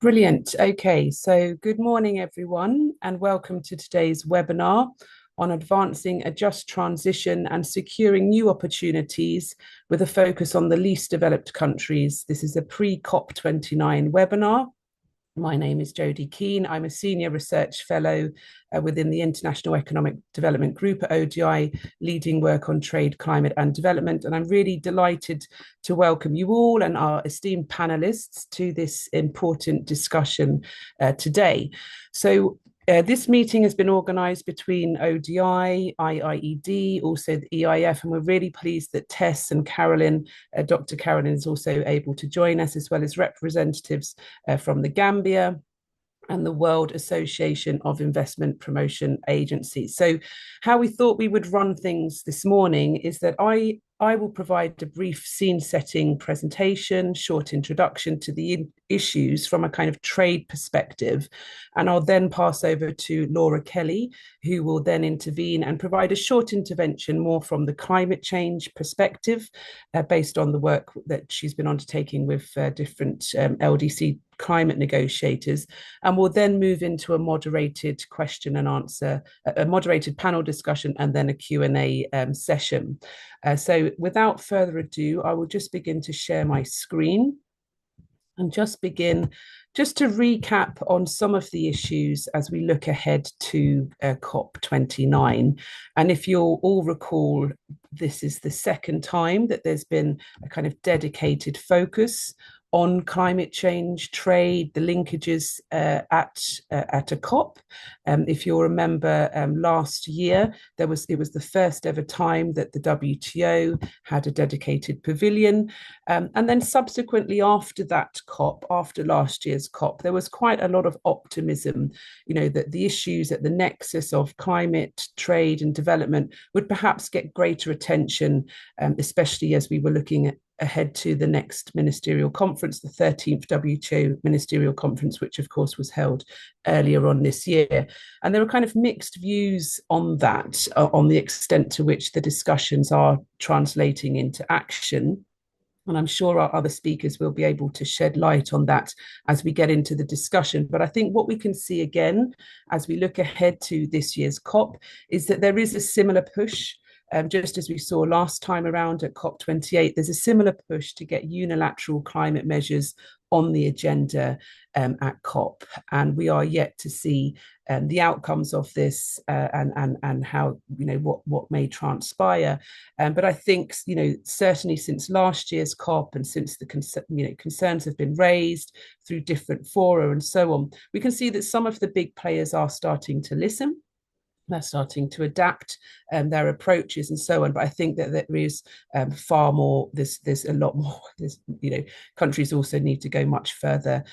Brilliant. Okay, so good morning, everyone, and welcome to today's webinar on advancing a just transition and securing new opportunities with a focus on the least developed countries. This is a pre-COP29 webinar. My name is Jodie Keane. I'm a senior research fellow within the International Economic Development Group at ODI, leading work on trade, climate, and development. And I'm really delighted to welcome you all and our esteemed panelists to this important discussion today. So this meeting has been organised between ODI, IIED, also the EIF, and we're really pleased that Tess and Carolyn, Dr. Carolyn is also able to join us, as well as representatives from the Gambia and the World Association of Investment Promotion Agencies. So how we thought we would run things this morning is that I will provide a brief scene setting presentation, short introduction to the issues from a kind of trade perspective. And I'll then pass over to Laura Kelly, who will then intervene and provide a short intervention more from the climate change perspective, based on the work that she's been undertaking with different LDC climate negotiators, and we'll then move into a moderated question and answer, a moderated panel discussion, and then a Q&A session. So without further ado, I will just begin to share my screen and just to recap on some of the issues as we look ahead to COP29. And if you'll all recall, this is the second time that there's been a kind of dedicated focus on climate change, trade, the linkages at a COP. If you'll remember, last year it was the first ever time that the WTO had a dedicated pavilion, and then subsequently after that COP, after last year's COP, there was quite a lot of optimism. You know, that the issues at the nexus of climate, trade, and development would perhaps get greater attention, especially as we were looking ahead to the next ministerial conference, the 13th WTO ministerial conference, which of course was held earlier on this year. And there are kind of mixed views on that, on the extent to which the discussions are translating into action. And I'm sure our other speakers will be able to shed light on that as we get into the discussion. But I think what we can see again as we look ahead to this year's COP is that there is a similar push. Just as we saw last time around at COP28, there's a similar push to get unilateral climate measures on the agenda at COP, and we are yet to see the outcomes of this, and how, you know, what may transpire. But I think, you know, certainly since last year's COP and since the concerns have been raised through different fora and so on, we can see that some of the big players are starting to listen. They're starting to adapt their approaches and so on. But I think that there is far more. There's a lot more. There's, you know, countries also need to go much further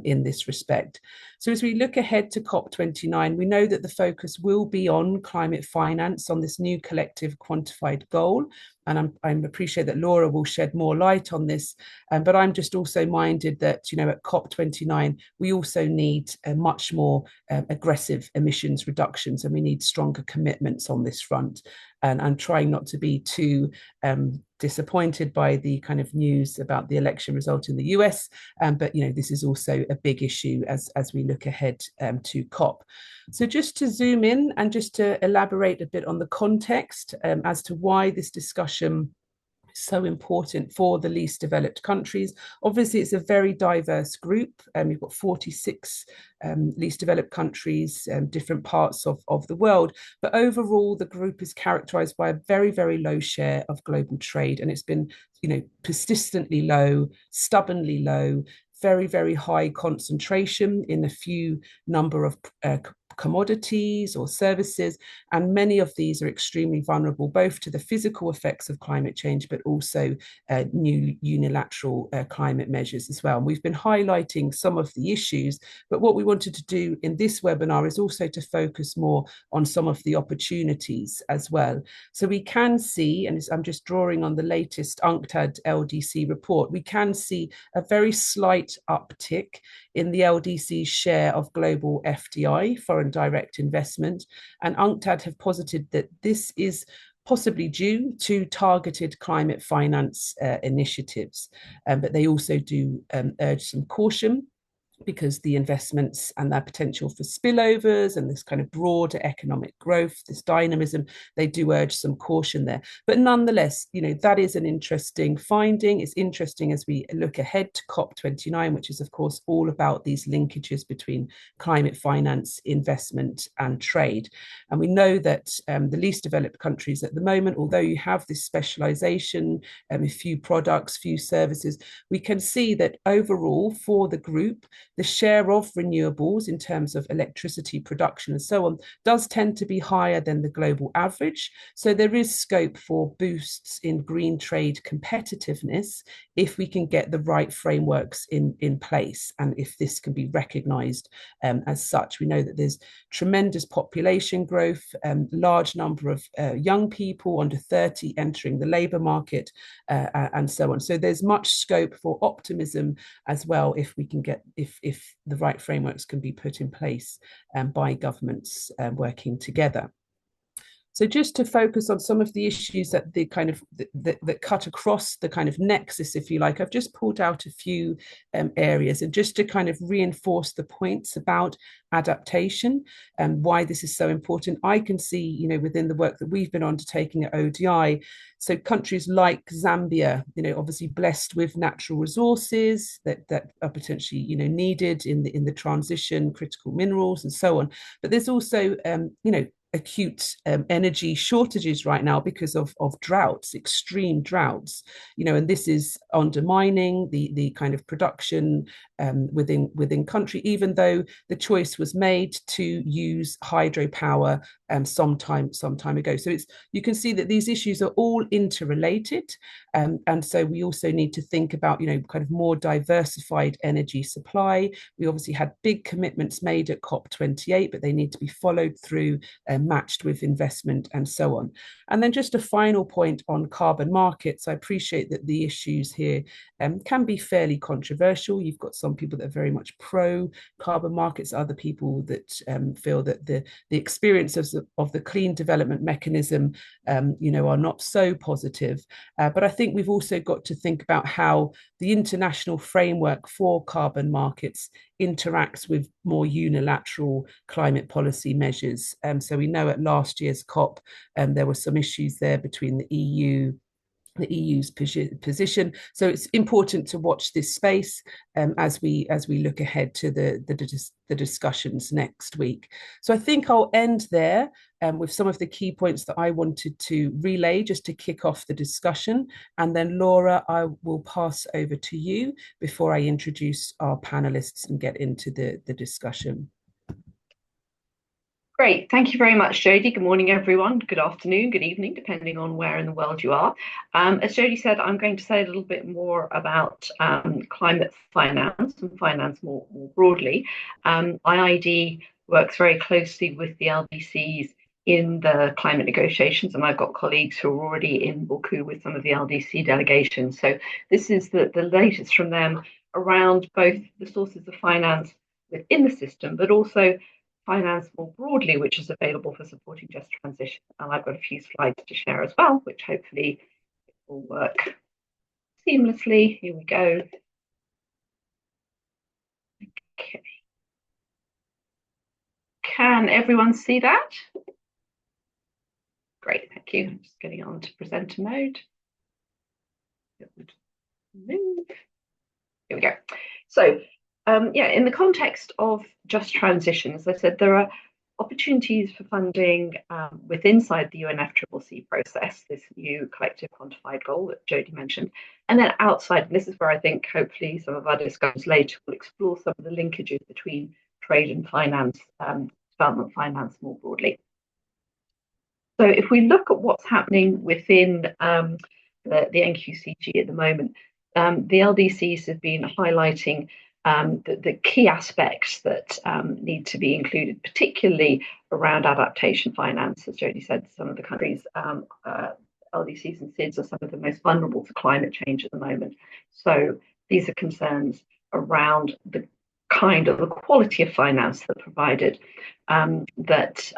in this respect. So as we look ahead to COP29, we know that the focus will be on climate finance, on this new collective quantified goal. And I appreciate that Laura will shed more light on this. But I'm just also minded that, you know, at COP29, we also need a much more aggressive emissions reductions, and we need stronger commitments on this front. And I'm trying not to be too disappointed by the kind of news about the election result in the US, but, you know, this is also a big issue as we look ahead to COP. So just to zoom in and just to elaborate a bit on the context as to why this discussion so important for the least developed countries. Obviously, it's a very diverse group. You've got 46 least developed countries, different parts of the world. But overall, the group is characterized by a very, very low share of global trade. And it's been, you know, persistently low, stubbornly low, very, very high concentration in a few number of commodities or services, and many of these are extremely vulnerable both to the physical effects of climate change, but also new unilateral climate measures as well. And we've been highlighting some of the issues, but what we wanted to do in this webinar is also to focus more on some of the opportunities as well. So we can see, and I'm just drawing on the latest UNCTAD LDC report, we can see a very slight uptick in the LDC's share of global FDI, foreign direct investment. And UNCTAD have posited that this is possibly due to targeted climate finance initiatives. But they also do urge some caution because the investments and their potential for spillovers and this kind of broader economic growth, this dynamism, they do urge some caution there. But nonetheless, that is an interesting finding. It's interesting as we look ahead to COP29, which is, of course, all about these linkages between climate finance, investment, and trade. And we know that the least developed countries at the moment, although you have this specialization, a few products, few services, we can see that overall for the group, the share of renewables in terms of electricity production and so on does tend to be higher than the global average. So there is scope for boosts in green trade competitiveness if we can get the right frameworks in place and if this can be recognized as such. We know that there's tremendous population growth, large number of young people under 30 entering the labor market and so on. So there's much scope for optimism as well if we can get, if the right frameworks can be put in place by governments working together. So just to focus on some of the issues that the kind of that cut across the kind of nexus, if you like, I've just pulled out a few areas, and just to kind of reinforce the points about adaptation and why this is so important. I can see, within the work that we've been undertaking at ODI, so countries like Zambia, obviously blessed with natural resources that are potentially, needed in the transition, critical minerals and so on. But there's also, acute energy shortages right now because of droughts, extreme droughts, and this is undermining the kind of production within country, even though the choice was made to use hydropower some time ago. So you can see that these issues are all interrelated, and so we also need to think about kind of more diversified energy supply. We obviously had big commitments made at COP28, but they need to be followed through, matched with investment and so on. And then just a final point on carbon markets. I appreciate that the issues here can be fairly controversial. You've got some people that are very much pro carbon markets, other people that feel that the experiences of the clean development mechanism are not so positive. But I think we've also got to think about how the international framework for carbon markets interacts with more unilateral climate policy measures. So we know at last year's COP, there were some issues there between the EU's position. So it's important to watch this space as we look ahead to the discussions next week. So I think I'll end there with some of the key points that I wanted to relay just to kick off the discussion. And then Laura, I will pass over to you before I introduce our panelists and get into the discussion. Great. Thank you very much, Jodie. Good morning, everyone. Good afternoon, good evening, depending on where in the world you are. As Jodie said, I'm going to say a little bit more about climate finance and finance more broadly. IID works very closely with the LDCs in the climate negotiations, and I've got colleagues who are already in Baku with some of the LDC delegations. So this is the latest from them around both the sources of finance within the system, but also finance more broadly, which is available for supporting just transition. And I've got a few slides to share as well, which hopefully will work seamlessly. Here we go. Okay. Can everyone see that? Great, thank you. I'm just getting on to presenter mode. Move. Here we go. So in the context of just transition, as I said, there are opportunities for funding inside the UNFCCC process, this new collective quantified goal that Jodie mentioned, and then outside. And this is where I think hopefully some of our discussions later will explore some of the linkages between trade and finance, development finance more broadly. So if we look at what's happening within the NQCG at the moment, the LDCs have been highlighting the key aspects that need to be included, particularly around adaptation finance. As Jodie said, some of the countries, LDCs and SIDS, are some of the most vulnerable to climate change at the moment. So these are concerns around the kind of the quality of finance that's provided, that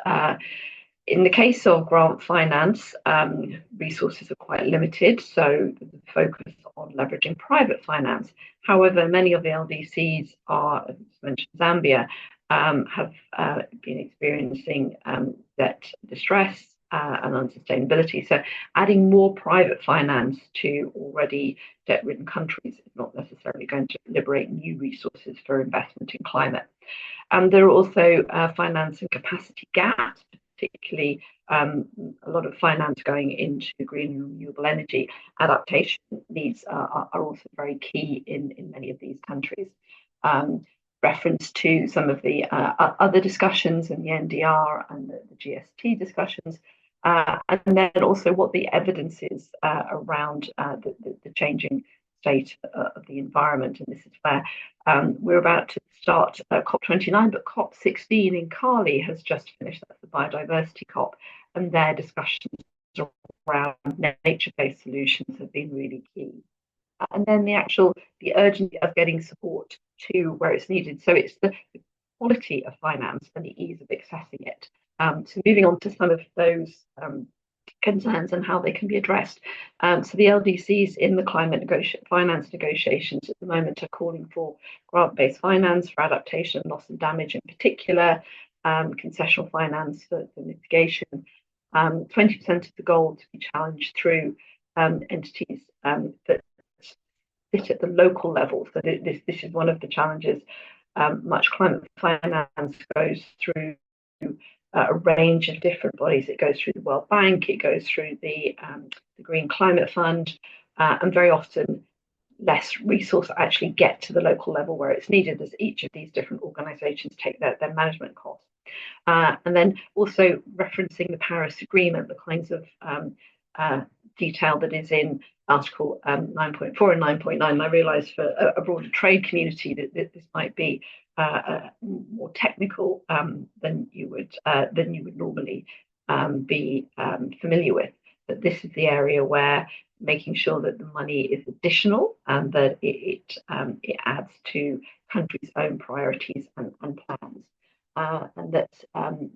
In the case of grant finance, resources are quite limited, so the focus on leveraging private finance. However, many of the LDCs are, as mentioned, Zambia, have been experiencing debt distress and unsustainability. So adding more private finance to already debt-ridden countries is not necessarily going to liberate new resources for investment in climate. And there are also finance and capacity gaps, particularly a lot of finance going into green and renewable energy. Adaptation needs are also very key in many of these countries. Reference to some of the other discussions in the NDR and the GST discussions, and then also what the evidence is around the changing state of the environment. And this is where we're about to start COP29, but COP16 in Cali has just finished. That's the biodiversity COP, and their discussions around nature-based solutions have been really key. And then the urgency of getting support to where it's needed. So it's the quality of finance and the ease of accessing it. So moving on to some of those concerns and how they can be addressed. So the LDCs in the climate finance negotiations at the moment are calling for grant-based finance for adaptation, loss and damage in particular, concessional finance for mitigation, 20% of the goal to be challenged through entities that sit at the local level. So this is one of the challenges. Much climate finance goes through a range of different bodies. It goes through the World Bank, it goes through the Green Climate Fund, and very often less resource actually get to the local level where it's needed, as each of these different organisations take their management costs. And then also referencing the Paris Agreement, the kinds of detail that is in Article 9.4 and 9.9. I realise for a broader trade community that this might be more technical than you would normally be familiar with. But this is the area where making sure that the money is additional and that it adds to countries' own priorities and plans, and that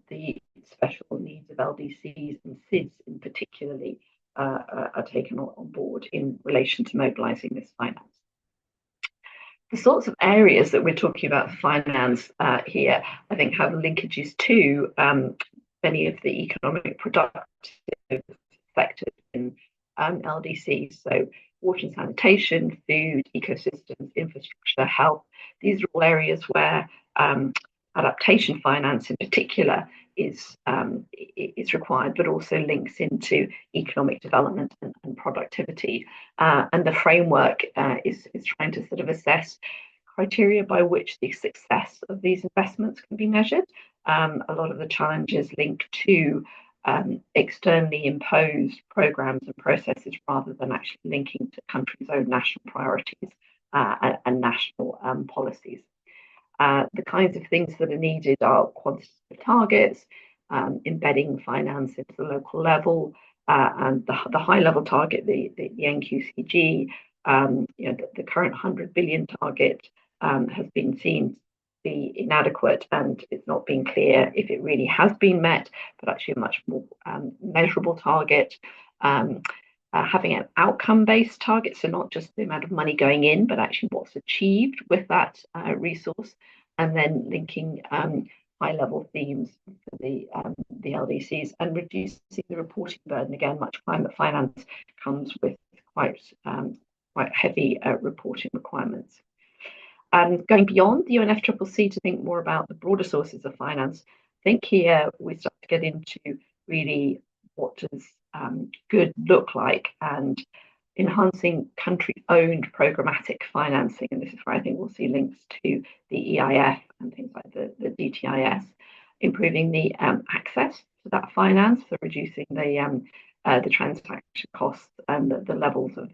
the special needs of LDCs and SIDS in particularly are taken on board in relation to mobilising this finance. The sorts of areas that we're talking about finance here, I think, have linkages to many of the economic productive sectors in LDCs. So water and sanitation, food, ecosystems, infrastructure, health. These are all areas where adaptation finance in particular is required, but also links into economic development and productivity. And the framework is trying to sort of assess criteria by which the success of these investments can be measured. A lot of the challenges link to externally imposed programs and processes rather than actually linking to countries' own national priorities and national policies. The kinds of things that are needed are quantitative targets, embedding finance into the local level, and the high-level target, the NQCG. The current 100 billion target has been seen to be inadequate, and it's not been clear if it really has been met, but actually a much more measurable target. Having an outcome-based target, so not just the amount of money going in, but actually what's achieved with that resource, and then linking high-level themes for the LDCs and reducing the reporting burden. Again, much climate finance comes with quite heavy reporting requirements. Going beyond the UNFCCC to think more about the broader sources of finance, I think here we start to get into really what does good look like, and enhancing country-owned programmatic financing. And this is where I think we'll see links to the EIF and things like the DTIS, improving the access to that finance, so reducing the transaction costs and the levels of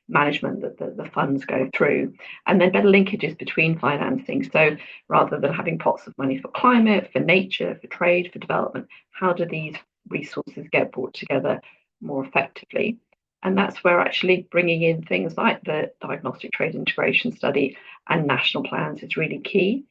management that the funds go through, and then better linkages between financing. So rather than having pots of money for climate, for nature, for trade, for development, how do these resources get brought together more effectively? And that's where actually bringing in things like the diagnostic trade integration study and national plans is really key.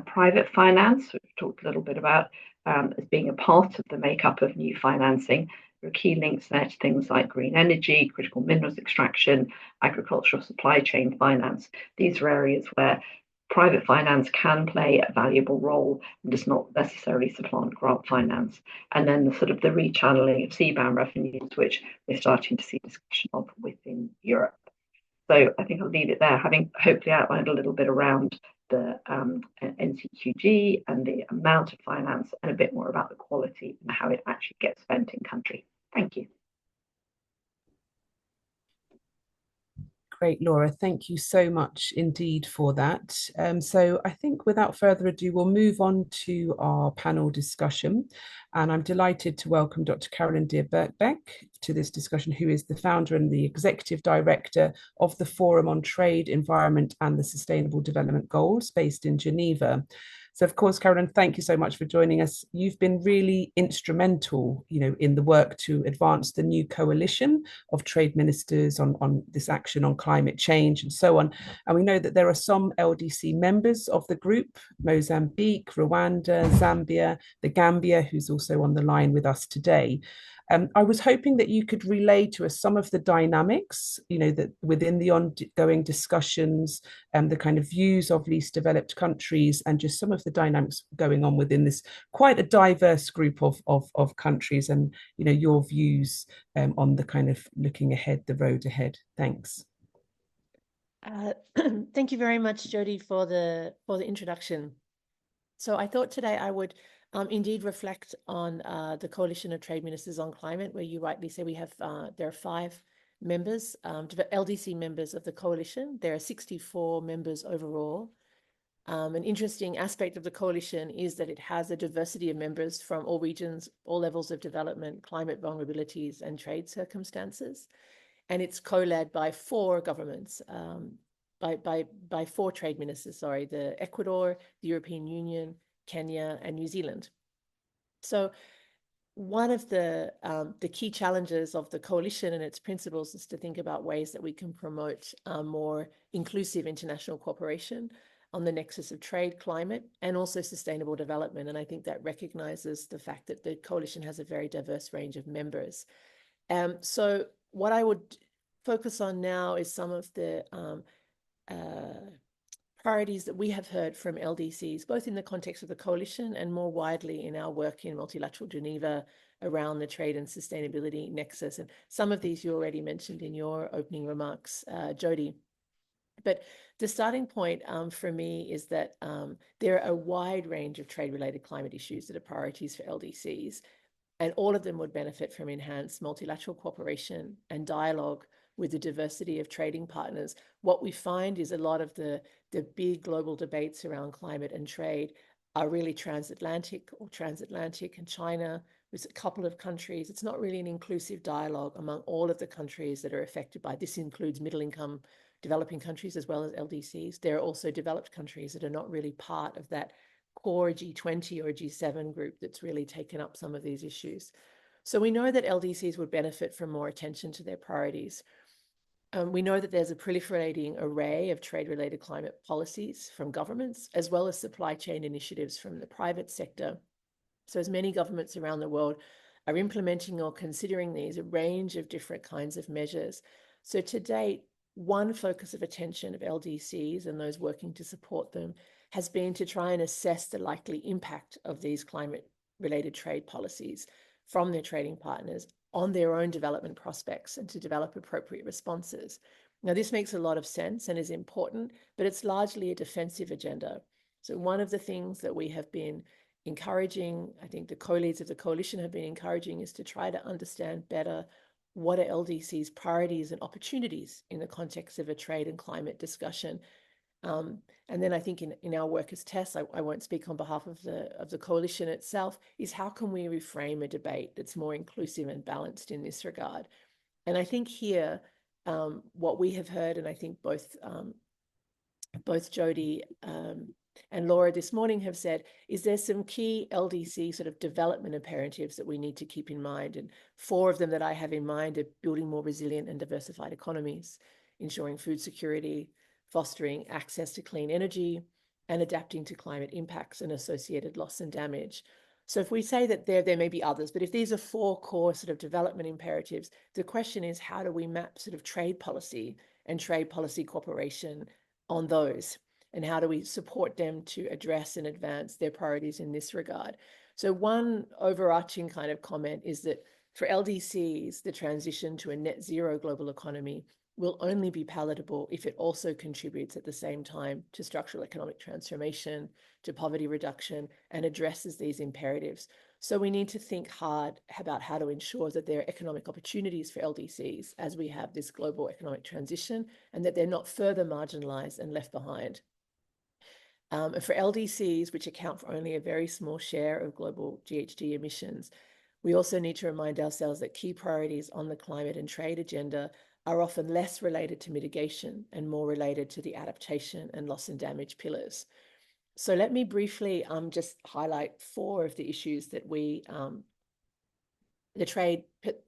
Private finance, we've talked a little bit about as being a part of the makeup of new financing. There are key links there to things like green energy, critical minerals extraction, agricultural supply chain finance. These are areas where private finance can play a valuable role and does not necessarily supplant grant finance. And then the sort of the rechanneling of CBAM revenues, which we're starting to see discussion of within Europe. So I think I'll leave it there, having hopefully outlined a little bit around the NCQG and the amount of finance and a bit more about the quality and how it actually gets spent in country. Thank you. Great, Laura. Thank you so much indeed for that. So I think without further ado, we'll move on to our panel discussion. And I'm delighted to welcome Dr. Carolyn Deer-Birkbeck to this discussion, who is the founder and the executive director of the Forum on Trade, Environment and the Sustainable Development Goals, based in Geneva. So, of course, Carolyn, thank you so much for joining us. You've been really instrumental, in the work to advance the new coalition of trade ministers on this action on climate change and so on. And we know that there are some LDC members of the group: Mozambique, Rwanda, Zambia, the Gambia, who's also on the line with us today. I was hoping that you could relay to us some of the dynamics, that within the ongoing discussions and the kind of views of least developed countries, and just some of the dynamics going on within this quite a diverse group of countries, and your views on the kind of looking ahead, the road ahead. Thanks. Thank you very much, Jodie, for the introduction. So I thought today I would indeed reflect on the Coalition of Trade Ministers on Climate, where you rightly say we have there are 5 members, LDC members of the coalition. There are 64 members overall. An interesting aspect of the coalition is that it has a diversity of members from all regions, all levels of development, climate vulnerabilities, and trade circumstances. And it's co-led by 4 governments, by 4 trade ministers, the Ecuador, the European Union, Kenya, and New Zealand. So one of the key challenges of the coalition and its principles is to think about ways that we can promote more inclusive international cooperation on the nexus of trade, climate, and also sustainable development. And I think that recognizes the fact that the coalition has a very diverse range of members. So what I would focus on now is some of the priorities that we have heard from LDCs, both in the context of the coalition and more widely in our work in multilateral Geneva around the trade and sustainability nexus. And some of these you already mentioned in your opening remarks, Jodie. But the starting point for me is that there are a wide range of trade-related climate issues that are priorities for LDCs, and all of them would benefit from enhanced multilateral cooperation and dialogue with the diversity of trading partners. What we find is a lot of the big global debates around climate and trade are really transatlantic, and China with a couple of countries. It's not really an inclusive dialogue among all of the countries that are affected by this. Includes middle-income developing countries as well as LDCs. There are also developed countries that are not really part of that core G20 or G7 group that's really taken up some of these issues. So we know that LDCs would benefit from more attention to their priorities. We know that there's a proliferating array of trade-related climate policies from governments, as well as supply chain initiatives from the private sector. So as many governments around the world are implementing or considering these, a range of different kinds of measures. So to date, one focus of attention of LDCs and those working to support them has been to try and assess the likely impact of these climate-related trade policies from their trading partners on their own development prospects and to develop appropriate responses. Now, this makes a lot of sense and is important, but it's largely a defensive agenda. So one of the things that we have been encouraging, I think the co-leads of the coalition have been encouraging, is to try to understand better what are LDC's priorities and opportunities in the context of a trade and climate discussion. And then I think in our work as TESS, I won't speak on behalf of the coalition itself, is how can we reframe a debate that's more inclusive and balanced in this regard? And I think here, what we have heard, and I think both Jodie and Laura this morning have said, is there's some key LDC sort of development imperatives that we need to keep in mind. And 4 of them that I have in mind are building more resilient and diversified economies, ensuring food security, fostering access to clean energy, and adapting to climate impacts and associated loss and damage. So if we say that there may be others, but if these are 4 core sort of development imperatives, the question is, how do we map sort of trade policy and trade policy cooperation on those? And how do we support them to address and advance their priorities in this regard? So one overarching kind of comment is that for LDCs, the transition to a net zero global economy will only be palatable if it also contributes at the same time to structural economic transformation, to poverty reduction, and addresses these imperatives. So we need to think hard about how to ensure that there are economic opportunities for LDCs as we have this global economic transition, and that they're not further marginalized and left behind. And for LDCs, which account for only a very small share of global GHG emissions, we also need to remind ourselves that key priorities on the climate and trade agenda are often less related to mitigation and more related to the adaptation and loss and damage pillars. So let me briefly just highlight 4 of the issues that we,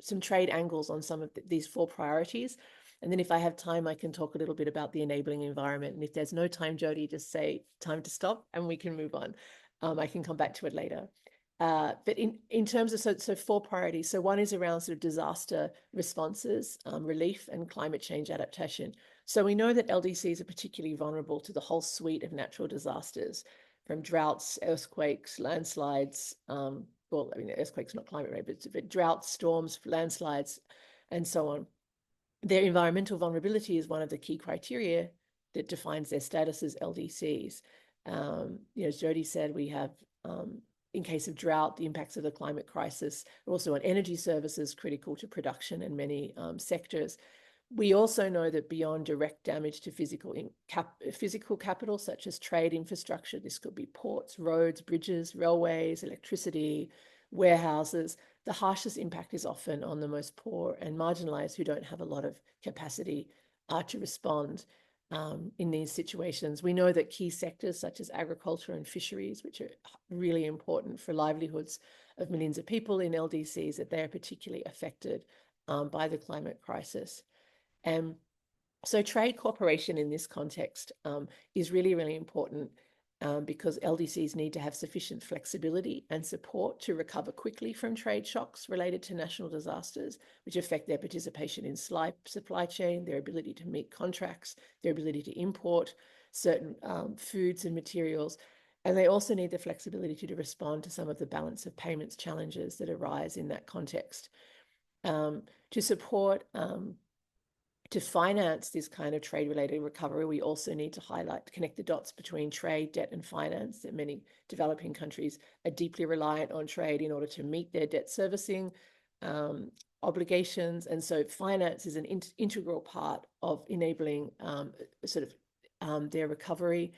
some trade angles on some of these 4 priorities. And then if I have time, I can talk a little bit about the enabling environment. And if there's no time, Jody, just say time to stop and we can move on. I can come back to it later. But in terms of, so 4 priorities. So one is around sort of disaster responses, relief, and climate change adaptation. So we know that LDCs are particularly vulnerable to the whole suite of natural disasters, from droughts, earthquakes, landslides. Well, I mean, earthquakes not climate related, but droughts, storms, landslides, and so on. Their environmental vulnerability is one of the key criteria that defines their status as LDCs. As Jody said, we have, in case of drought, the impacts of the climate crisis, also on energy services critical to production and many sectors. We also know that beyond direct damage to physical capital, such as trade infrastructure, this could be ports, roads, bridges, railways, electricity, warehouses, the harshest impact is often on the most poor and marginalized who don't have a lot of capacity to respond in these situations. We know that key sectors such as agriculture and fisheries, which are really important for livelihoods of millions of people in LDCs, that they are particularly affected by the climate crisis. So trade cooperation in this context is really, really important because LDCs need to have sufficient flexibility and support to recover quickly from trade shocks related to national disasters, which affect their participation in supply chain, their ability to meet contracts, their ability to import certain foods and materials. And they also need the flexibility to respond to some of the balance of payments challenges that arise in that context. To support to finance this kind of trade-related recovery, we also need to connect the dots between trade, debt, and finance, that many developing countries are deeply reliant on trade in order to meet their debt servicing obligations. And so finance is an integral part of enabling their recovery.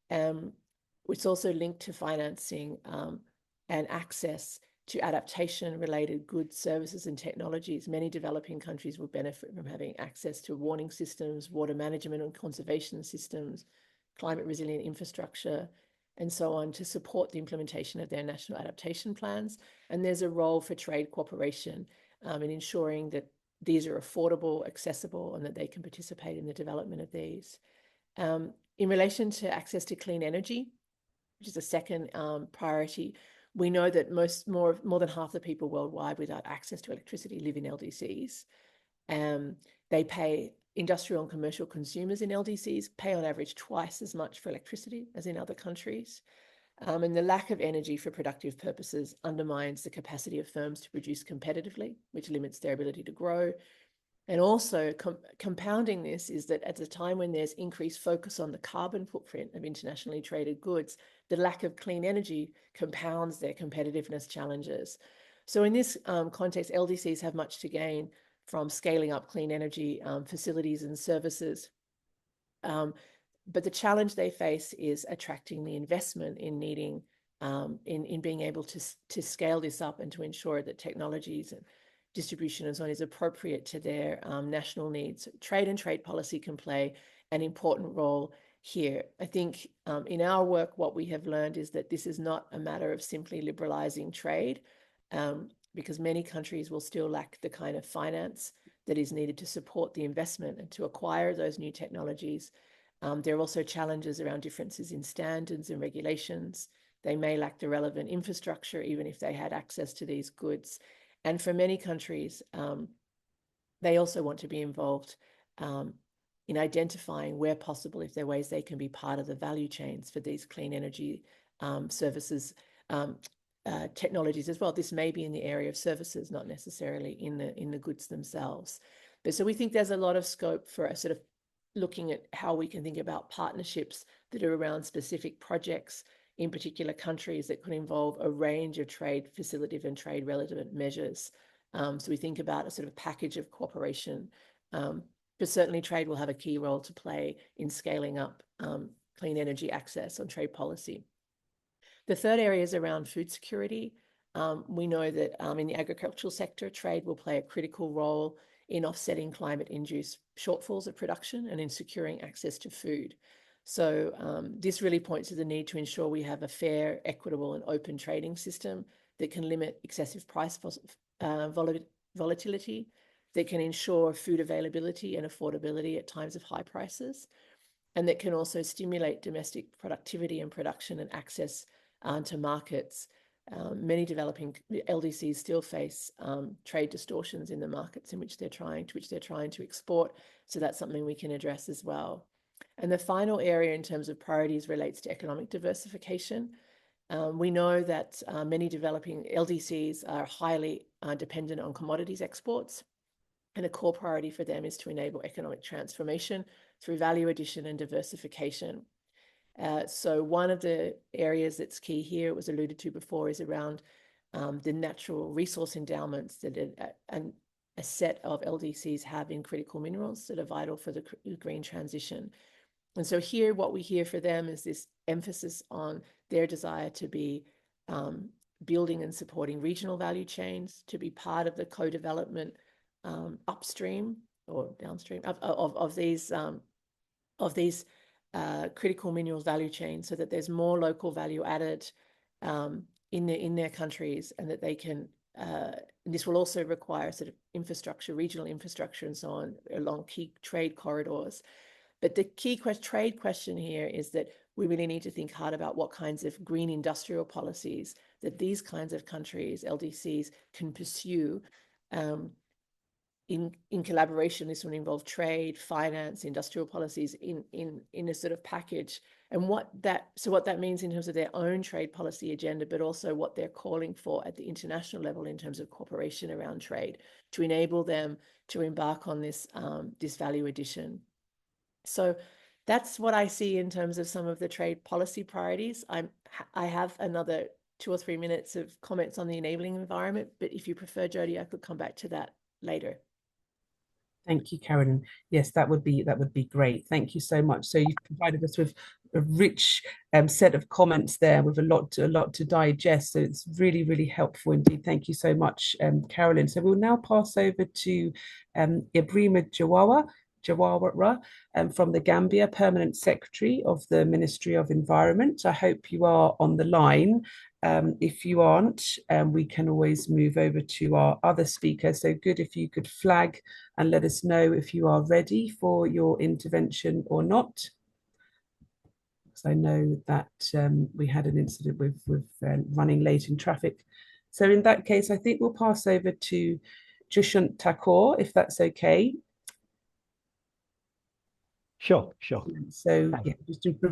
It's also linked to financing and access to adaptation-related goods, services, and technologies. Many developing countries will benefit from having access to warning systems, water management and conservation systems, climate-resilient infrastructure, and so on, to support the implementation of their national adaptation plans. And there's a role for trade cooperation in ensuring that these are affordable, accessible, and that they can participate in the development of these. In relation to access to clean energy, which is a second priority, we know that more than half the people worldwide without access to electricity live in LDCs. Industrial and commercial consumers in LDCs pay on average twice as much for electricity as in other countries. And the lack of energy for productive purposes undermines the capacity of firms to produce competitively, which limits their ability to grow. And also compounding this is that at a time when there's increased focus on the carbon footprint of internationally traded goods, the lack of clean energy compounds their competitiveness challenges. So in this context, LDCs have much to gain from scaling up clean energy facilities and services. But the challenge they face is attracting the investment in needing, in being able to scale this up and to ensure that technologies and distribution and so on is appropriate to their national needs. Trade and trade policy can play an important role here. I think in our work, what we have learned is that this is not a matter of simply liberalizing trade, because many countries will still lack the kind of finance that is needed to support the investment and to acquire those new technologies. There are also challenges around differences in standards and regulations, they may lack the relevant infrastructure, even if they had access to these goods. And for many countries, they also want to be involved in identifying where possible, if there are ways they can be part of the value chains for these clean energy services, technologies as well. This may be in the area of services, not necessarily in the goods themselves. But so we think there's a lot of scope for a sort of looking at how we can think about partnerships that are around specific projects in particular countries that could involve a range of trade facilitative and trade relevant measures. So we think about a sort of package of cooperation, but certainly trade will have a key role to play in scaling up clean energy access on trade policy. The third area is around food security. We know that in the agricultural sector, trade will play a critical role in offsetting climate-induced shortfalls of production and in securing access to food. So this really points to the need to ensure we have a fair, equitable and open trading system that can limit excessive price volatility, that can ensure food availability and affordability at times of high prices, and that can also stimulate domestic productivity and production and access to markets. Many developing LDCs still face trade distortions in the markets in which they're trying to export. So that's something we can address as well. And the final area in terms of priorities relates to economic diversification. We know that many developing LDCs are highly dependent on commodities exports, and a core priority for them is to enable economic transformation through value addition and diversification. So one of the areas that's key here, it was alluded to before, is around the natural resource endowments that a set of LDCs have in critical minerals that are vital for the green transition. And so here, what we hear for them is this emphasis on their desire to be building and supporting regional value chains, to be part of the co-development upstream or downstream of these critical minerals value chains, so that there's more local value added in their countries, and that they can. This will also require sort of infrastructure, regional infrastructure, and so on along key trade corridors. But the key trade question here is that we really need to think hard about what kinds of green industrial policies that these kinds of countries, LDCs, can pursue in collaboration. This will involve trade, finance, industrial policies in a sort of package. And what that means in terms of their own trade policy agenda, but also what they're calling for at the international level in terms of cooperation around trade to enable them to embark on this value addition. So that's what I see in terms of some of the trade policy priorities. I have another 2 or 3 minutes of comments on the enabling environment, but if you prefer, Jody, I could come back to that later. Thank you, Carolyn. Yes, that would be great. Thank you so much. So you've provided us with a rich set of comments there, with a lot to digest. So it's really, really helpful indeed. Thank you so much, Carolyn. So we'll now pass over to Ibrahima Jawara from the Gambia, Permanent Secretary of the Ministry of Environment. I hope you are on the line. If you aren't, we can always move over to our other speaker. So good if you could flag and let us know if you are ready for your intervention or not. Because I know that we had an incident with running late in traffic. So in that case, I think we'll pass over to Jushant Thakur, if that's okay. Sure. So yeah,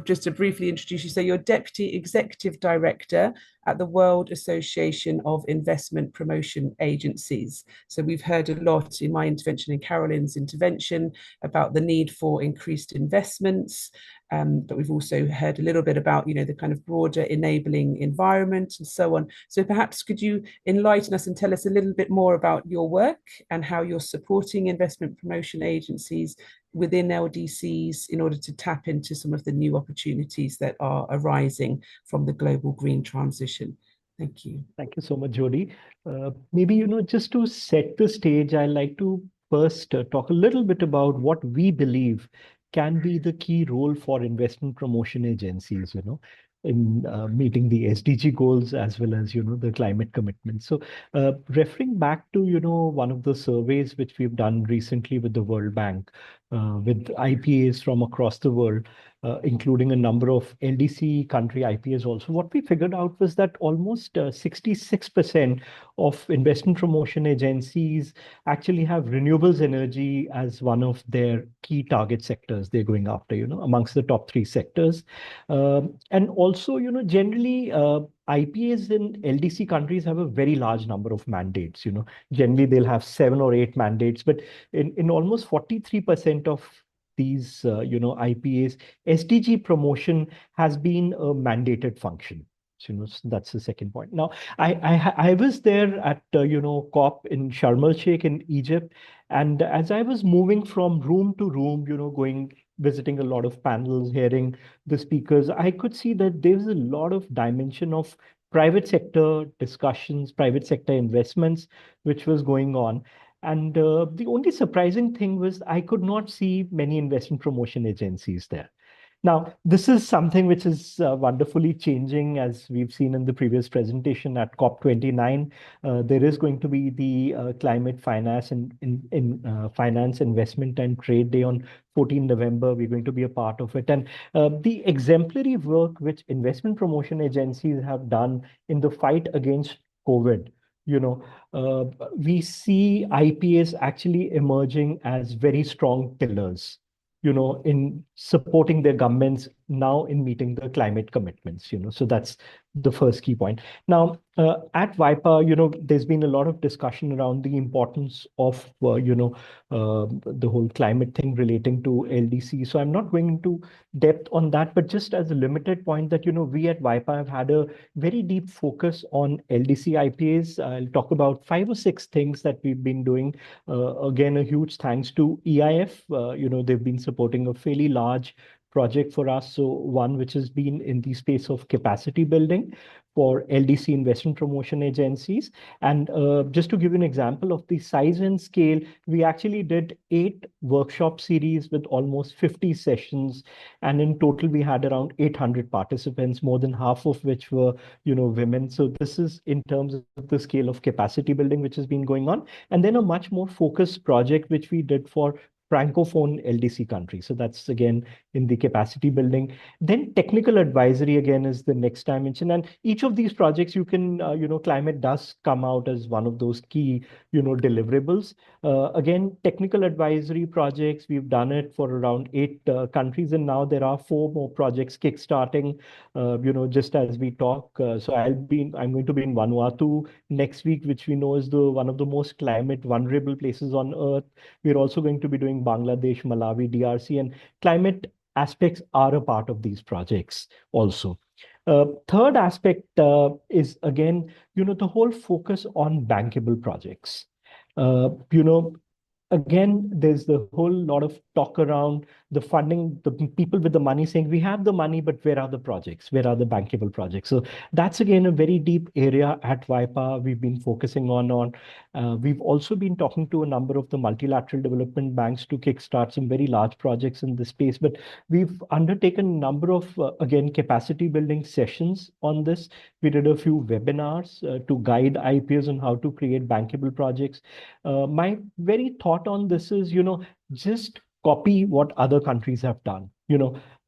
just to briefly introduce you. So you're Deputy Executive Director at the World Association of Investment Promotion Agencies. So we've heard a lot in my intervention and Carolyn's intervention about the need for increased investments, but we've also heard a little bit about, the kind of broader enabling environment and so on. So perhaps could you enlighten us and tell us a little bit more about your work and how you're supporting investment promotion agencies within LDCs in order to tap into some of the new opportunities that are arising from the global green transition. Thank you. Thank you so much, Jody. Maybe, just to set the stage, I'd like to first talk a little bit about what we believe can be the key role for investment promotion agencies, in meeting the SDG goals as well as, the climate commitments. So referring back to, one of the surveys which we've done recently with the World Bank, with IPAs from across the world, including a number of LDC country IPAs also, what we figured out was that almost 66% of investment promotion agencies actually have renewables energy as one of their key target sectors they're going after, amongst the top three sectors. And also, generally, IPAs in LDC countries have a very large number of mandates. Generally they'll have 7 or 8 mandates, but in almost 43% of these, IPAs, SDG promotion has been a mandated function. So that's the second point. Now, I was there at COP in Sharm el Sheikh in Egypt, and as I was moving from room to room, going visiting a lot of panels, hearing the speakers, I could see that there's a lot of dimension of private sector discussions, private sector investments, which was going on. And the only surprising thing was I could not see many investment promotion agencies there. Now, this is something which is wonderfully changing, as we've seen in the previous presentation at COP29. There is going to be the Climate Finance and Finance Investment and Trade Day on 14 November. We're going to be a part of it. And the exemplary work which investment promotion agencies have done in the fight against COVID, we see IPAs actually emerging as very strong pillars, in supporting their governments now in meeting the climate commitments, so that's the first key point. Now, at WIPA, there's been a lot of discussion around the importance of, the whole climate thing relating to LDC. So I'm not going into depth on that, but just as a limited point that, we at WIPA have had a very deep focus on LDC IPAs. I'll talk about 5 or 6 things that we've been doing. Again, a huge thanks to EIF. They've been supporting a fairly large project for us. So one which has been in the space of capacity building for LDC investment promotion agencies. And just to give you an example of the size and scale, we actually did 8 workshop series with almost 50 sessions. And in total, we had around 800 participants, more than half of which were, women. So this is in terms of the scale of capacity building, which has been going on. And then a much more focused project, which we did for Francophone LDC countries. So that's again in the capacity building. Then technical advisory again is the next dimension. And each of these projects you can, climate does come out as one of those key, deliverables. Again, technical advisory projects, we've done it for around 8 countries. And now there are 4 more projects kickstarting, just as we talk. So I'm going to be in Vanuatu next week, which we know is one of the most climate vulnerable places on earth. We're also going to be doing Bangladesh, Malawi, DRC, and climate aspects are a part of these projects also. Third aspect is again, the whole focus on bankable projects. Again, there's the whole lot of talk around the funding, the people with the money saying, we have the money, but where are the projects? Where are the bankable projects? So that's again a very deep area at WIPA we've been focusing on. We've also been talking to a number of the multilateral development banks to kickstart some very large projects in this space. But we've undertaken a number of, again, capacity building sessions on this. We did a few webinars to guide IPOs on how to create bankable projects. My very thought on this is, just copy what other countries have done.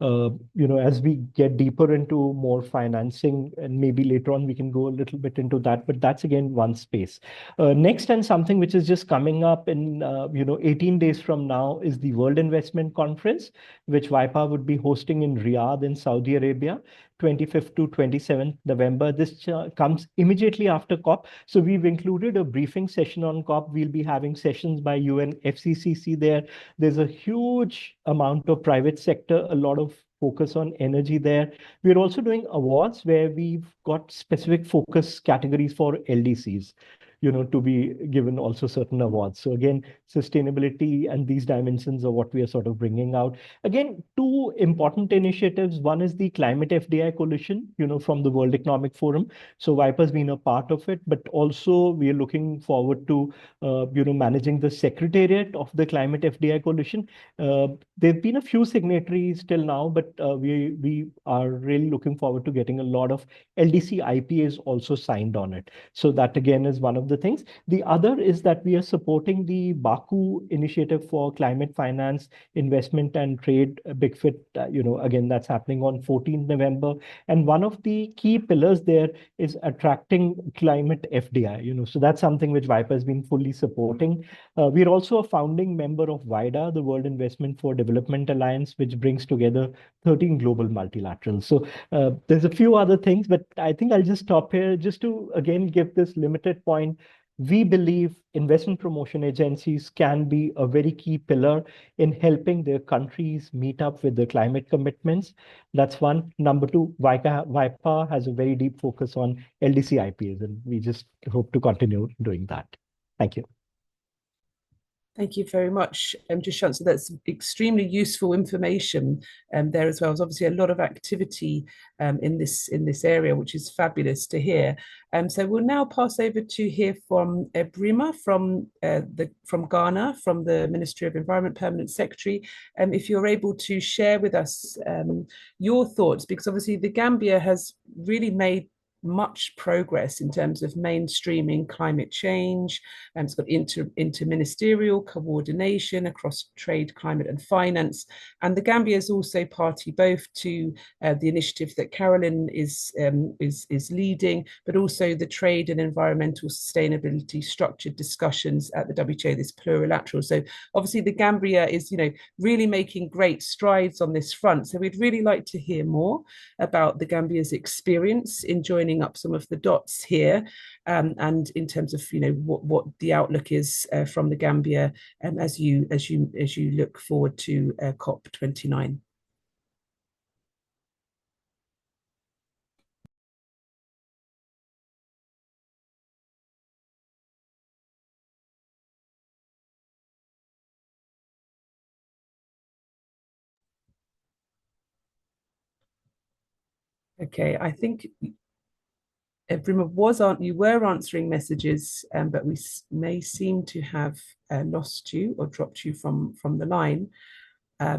As we get deeper into more financing, and maybe later on we can go a little bit into that, but that's again one space. Next, and something which is just coming up in 18 days from now, is the World Investment Conference, which WIPA would be hosting in Riyadh in Saudi Arabia, 25th to 27th November. This comes immediately after COP. So we've included a briefing session on COP. We'll be having sessions by UN FCCC there. There's a huge amount of private sector, a lot of focus on energy there. We're also doing awards where we've got specific focus categories for LDCs, to be given also certain awards. So again, sustainability and these dimensions are what we are sort of bringing out. Again, 2 important initiatives. One is the Climate FDI Coalition, from the World Economic Forum. So WIPA has been a part of it, but also we are looking forward to, managing the secretariat of the Climate FDI Coalition. There've been a few signatories till now, but we are really looking forward to getting a lot of LDC IPAs also signed on it. So that again is one of of the things. The other is that we are supporting the Baku initiative for climate finance, investment and trade, Big Fit. Again, that's happening on 14th November. And one of the key pillars there is attracting climate FDI. So that's something which Viper has been fully supporting. We're also a founding member of WIDA, the World Investment for Development Alliance, which brings together 13 global multilaterals. So there's a few other things, but I think I'll just stop here just to, again, give this limited point. We believe investment promotion agencies can be a very key pillar in helping their countries meet up with their climate commitments. That's one. Number two, WIPA has a very deep focus on LDC IPAs, and we just hope to continue doing that. Thank you. Thank you very much, Dushyant. So that's extremely useful information there as well. There's obviously a lot of activity in this area, which is fabulous to hear. So we'll now pass over to hear from Brima from Ghana, from the Ministry of Environment Permanent Secretary. If you're able to share with us your thoughts, because obviously the Gambia has really made much progress in terms of mainstreaming climate change, and it's got interministerial coordination across trade, climate and finance. And the Gambia is also party both to the initiative that Carolyn is leading, but also the trade and environmental sustainability structured discussions at the WTO, this plurilateral. So obviously the Gambia is, really making great strides on this front. So we'd really like to hear more about the Gambia's experience in joining up some of the dots here, and in terms of what the outlook is from the Gambia as you look forward to COP29. Okay, I think Brima, you were answering messages, but we may seem to have lost you or dropped you from the line.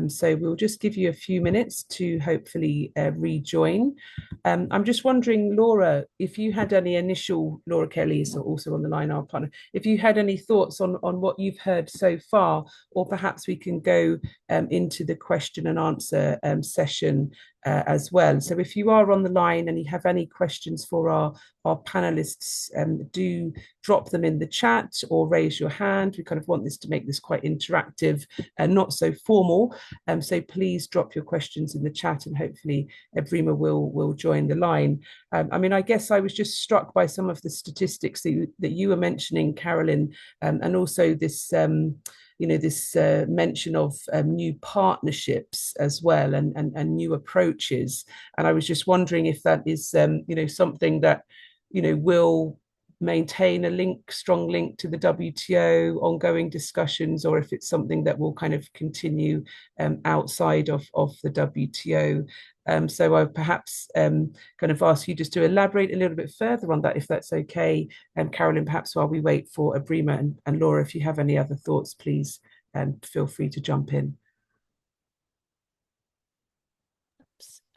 So we'll just give you a few minutes to hopefully rejoin. I'm just wondering, Laura, if you had any initial, Laura Kelly is also on the line, our partner, if you had any thoughts on what you've heard so far, or perhaps we can go into the question and answer session as well. So if you are on the line and you have any questions for our panelists, do drop them in the chat or raise your hand. We kind of want this to make this quite interactive and not so formal. So please drop your questions in the chat, and hopefully Brima will join the line. I guess I was just struck by some of the statistics that you were mentioning, Carolyn, and also this this mention of new partnerships as well, and new approaches. And I was just wondering if that is something that will maintain a strong link to the WTO ongoing discussions, or if it's something that will kind of continue outside of the WTO. So I perhaps kind of ask you just to elaborate a little bit further on that, if that's okay. And Carolyn, perhaps while we wait for Brima and Laura, if you have any other thoughts, please feel free to jump in.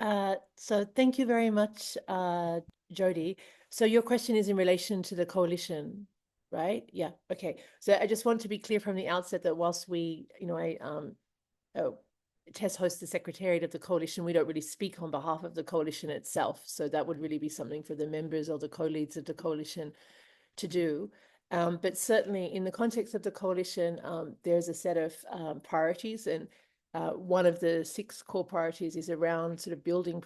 So thank you very much, Jody. So your question is in relation to the coalition, right? Yeah. Okay. So I just want to be clear from the outset that whilst we, Tess hosts the Secretariat of the Coalition, we don't really speak on behalf of the coalition itself. So that would really be something for the members or the co-leads of the coalition to do. But certainly in the context of the coalition, there's a set of priorities, and one of the 6 core priorities is around sort of building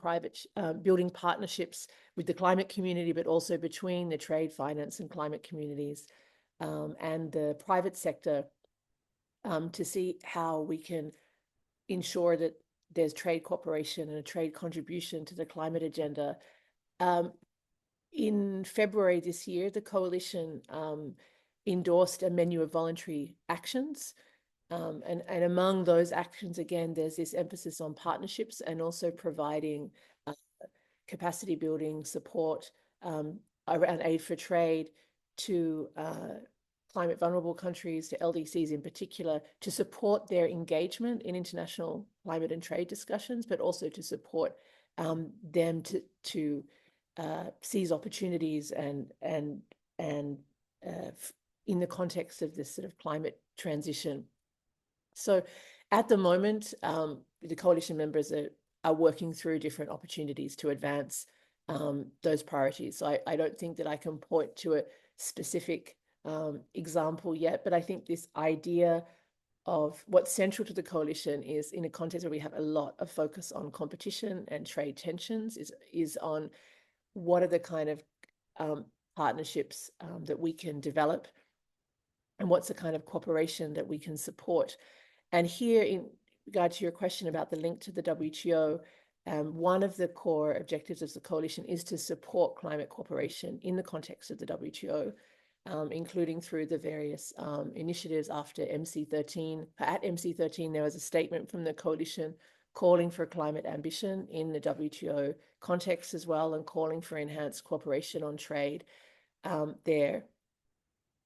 partnerships with the climate community, but also between the trade, finance, and climate communities and the private sector, to see how we can ensure that there's trade cooperation and a trade contribution to the climate agenda. In February this year, the coalition endorsed a menu of voluntary actions. And among those actions, again, there's this emphasis on partnerships and also providing capacity building support around aid for trade to climate vulnerable countries, to LDCs in particular, to support their engagement in international climate and trade discussions, but also to support them to seize opportunities and in the context of this sort of climate transition. So at the moment, the coalition members are working through different opportunities to advance those priorities. So I don't think that I can point to a specific example yet, but I think this idea of what's central to the coalition is in a context where we have a lot of focus on competition and trade tensions is on what are the kind of partnerships that we can develop and what's the kind of cooperation that we can support. And here, in regard to your question about the link to the WTO, one of the core objectives of the coalition is to support climate cooperation in the context of the WTO, including through the various initiatives after MC13. At MC13, there was a statement from the coalition calling for climate ambition in the WTO context as well, and calling for enhanced cooperation on trade there.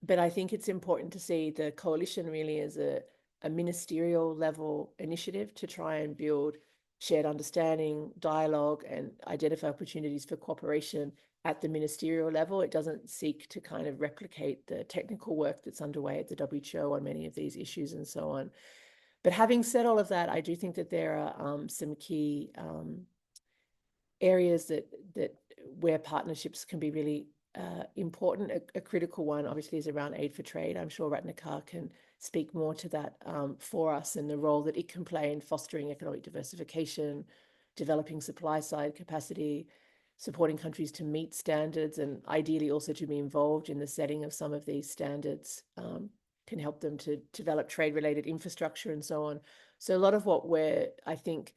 But I think it's important to see the coalition really as a ministerial level initiative to try and build shared understanding, dialogue, and identify opportunities for cooperation at the ministerial level. It doesn't seek to kind of replicate the technical work that's underway at the WTO on many of these issues and so on. But having said all of that, I do think that there are some key areas that where partnerships can be really important. A critical one, obviously, is around aid for trade. I'm sure Ratnakar can speak more to that for us and the role that it can play in fostering economic diversification, developing supply side capacity, supporting countries to meet standards, and ideally also to be involved in the setting of some of these standards, can help them to develop trade-related infrastructure and so on. So a lot of what I think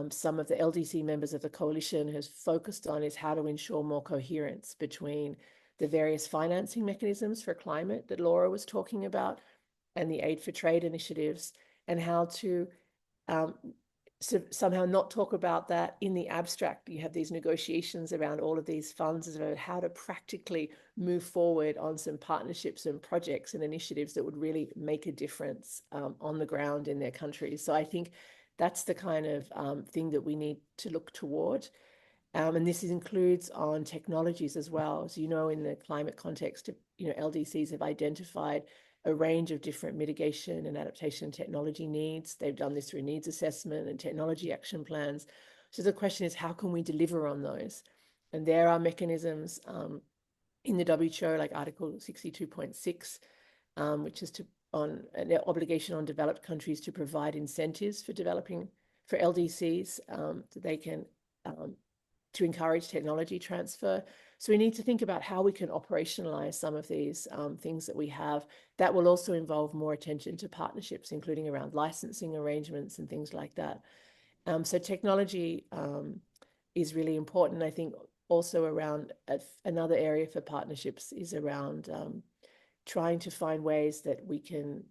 some of the LDC members of the coalition has focused on is how to ensure more coherence between the various financing mechanisms for climate that Laura was talking about and the aid for trade initiatives, and how to somehow not talk about that in the abstract. You have these negotiations around all of these funds about how to practically move forward on some partnerships and projects and initiatives that would really make a difference on the ground in their countries. So I think that's the kind of thing that we need to look toward. And this includes on technologies as well. As you know, in the climate context, LDCs have identified a range of different mitigation and adaptation technology needs. They've done this through needs assessment and technology action plans. So the question is, how can we deliver on those? And there are mechanisms in the WTO, like Article 62.6, which is on an obligation on developed countries to provide incentives for LDCs so they can to encourage technology transfer. So we need to think about how we can operationalize some of these things that we have. That will also involve more attention to partnerships, including around licensing arrangements and things like that. So technology is really important. I think also around another area for partnerships is around trying to find ways that we can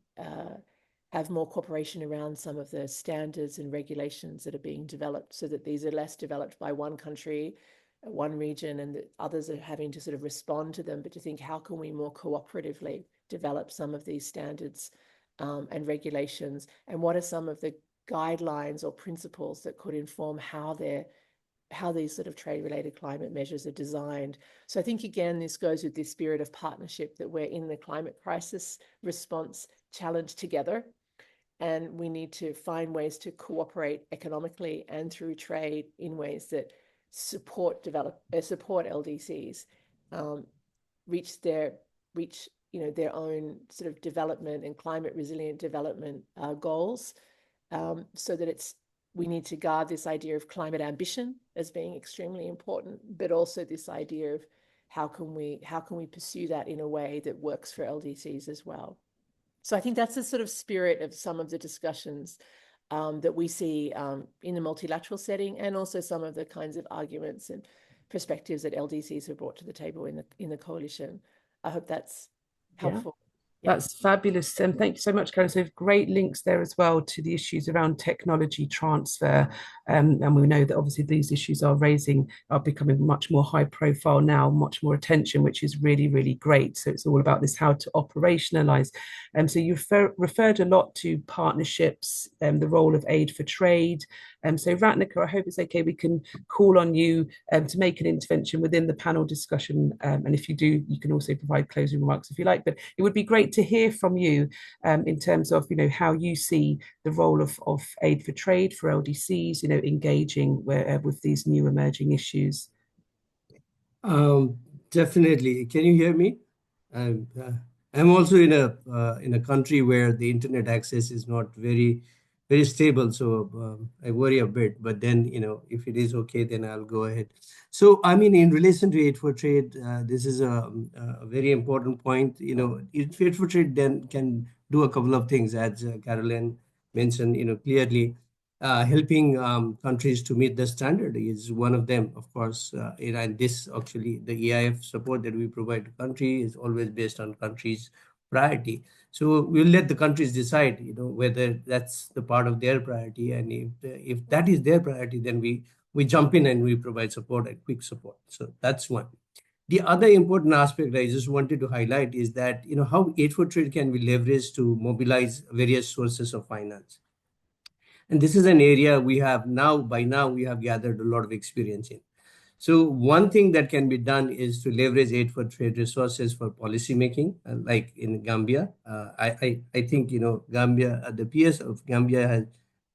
have more cooperation around some of the standards and regulations that are being developed, so that these are less developed by one country, one region, and that others are having to sort of respond to them, but to think, how can we more cooperatively develop some of these standards and regulations, and what are some of the guidelines or principles that could inform how these sort of trade-related climate measures are designed. So I think, again, this goes with this spirit of partnership, that we're in the climate crisis response challenge together, and we need to find ways to cooperate economically and through trade in ways that support LDCs reach their own sort of development and climate resilient development goals, so that we need to guard this idea of climate ambition as being extremely important, but also this idea of how can we pursue that in a way that works for LDCs as well. So I think that's the sort of spirit of some of the discussions that we see in the multilateral setting, and also some of the kinds of arguments and perspectives that LDCs have brought to the table in the coalition. I hope that's helpful. Yeah. That's fabulous. And thank you so much, Karen. So great links there as well to the issues around technology transfer. And we know that obviously these issues are becoming much more high profile now, much more attention, which is really, really great. So it's all about this, how to operationalize. So you referred a lot to partnerships, the role of aid for trade, So Ratnika, I hope it's okay. We can call on you to make an intervention within the panel discussion. And if you do, you can also provide closing remarks if you like. But it would be great to hear from you in terms of, how you see the role of aid for trade, for LDCs, engaging with these new emerging issues. Definitely. Can you hear me? I'm also in a country where the internet access is not very stable, so I worry a bit. But then, if it is okay, then I'll go ahead. So, I mean, in relation to aid for trade, this is a very important point. Aid for trade then can do a couple of things, as Caroline mentioned. Clearly. Helping countries to meet the standard is one of them, of course. And this actually, the EIF support that we provide to country is always based on countries' priority. So we'll let the countries decide, whether that's the part of their priority, and if that is their priority, then we jump in and we provide support and quick support. So that's one. The other important aspect I just wanted to highlight is that how aid for trade can be leveraged to mobilize various sources of finance. And this is an area by now we have gathered a lot of experience in. So one thing that can be done is to leverage aid for trade resources for policy making, like in Gambia. I think, Gambia, the PS of Gambia has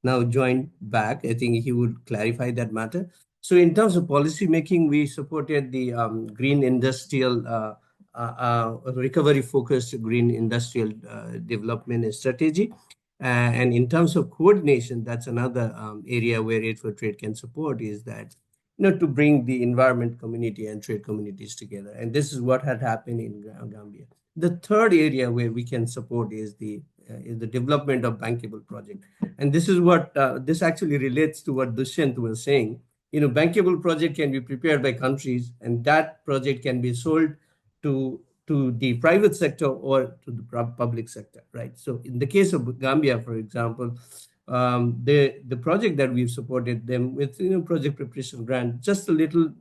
now joined back. I think he would clarify that matter. So in terms of policy making, we supported the green industrial recovery-focused green industrial development strategy. And in terms of coordination, that's another area where aid for trade can support, is that, to bring the environment community and trade communities together. And this is what had happened in Gambia. The third area where we can support is the development of bankable project. And this is what, this actually relates to what Dushyant was saying. Bankable project can be prepared by countries, and that project can be sold to the private sector or to the public sector, right? So in the case of Gambia, for example, the project that we've supported them with, project preparation grant, just a little,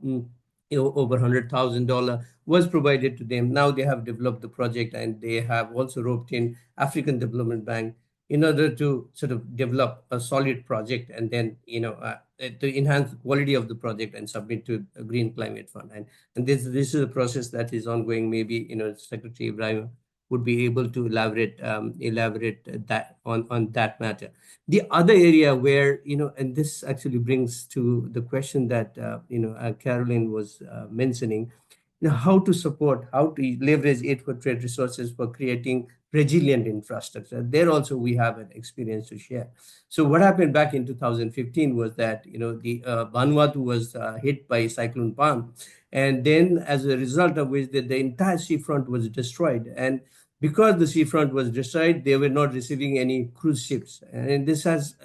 over $100,000 was provided to them. Now they have developed the project, and they have also roped in African Development Bank in order to sort of develop a solid project, and then, to enhance the quality of the project and submit to a Green Climate Fund. And this is a process that is ongoing. Maybe, Secretary Ibrahim would be able to elaborate that on that matter. The other area where, and this actually brings to the question that, Caroline was mentioning, how to leverage aid for trade resources for creating resilient infrastructure. There also we have an experience to share. So what happened back in 2015 was that, the Vanuatu was hit by Cyclone Palm. And then as a result of which the entire seafront was destroyed. And because the seafront was destroyed, they were not receiving any cruise ships. And this has,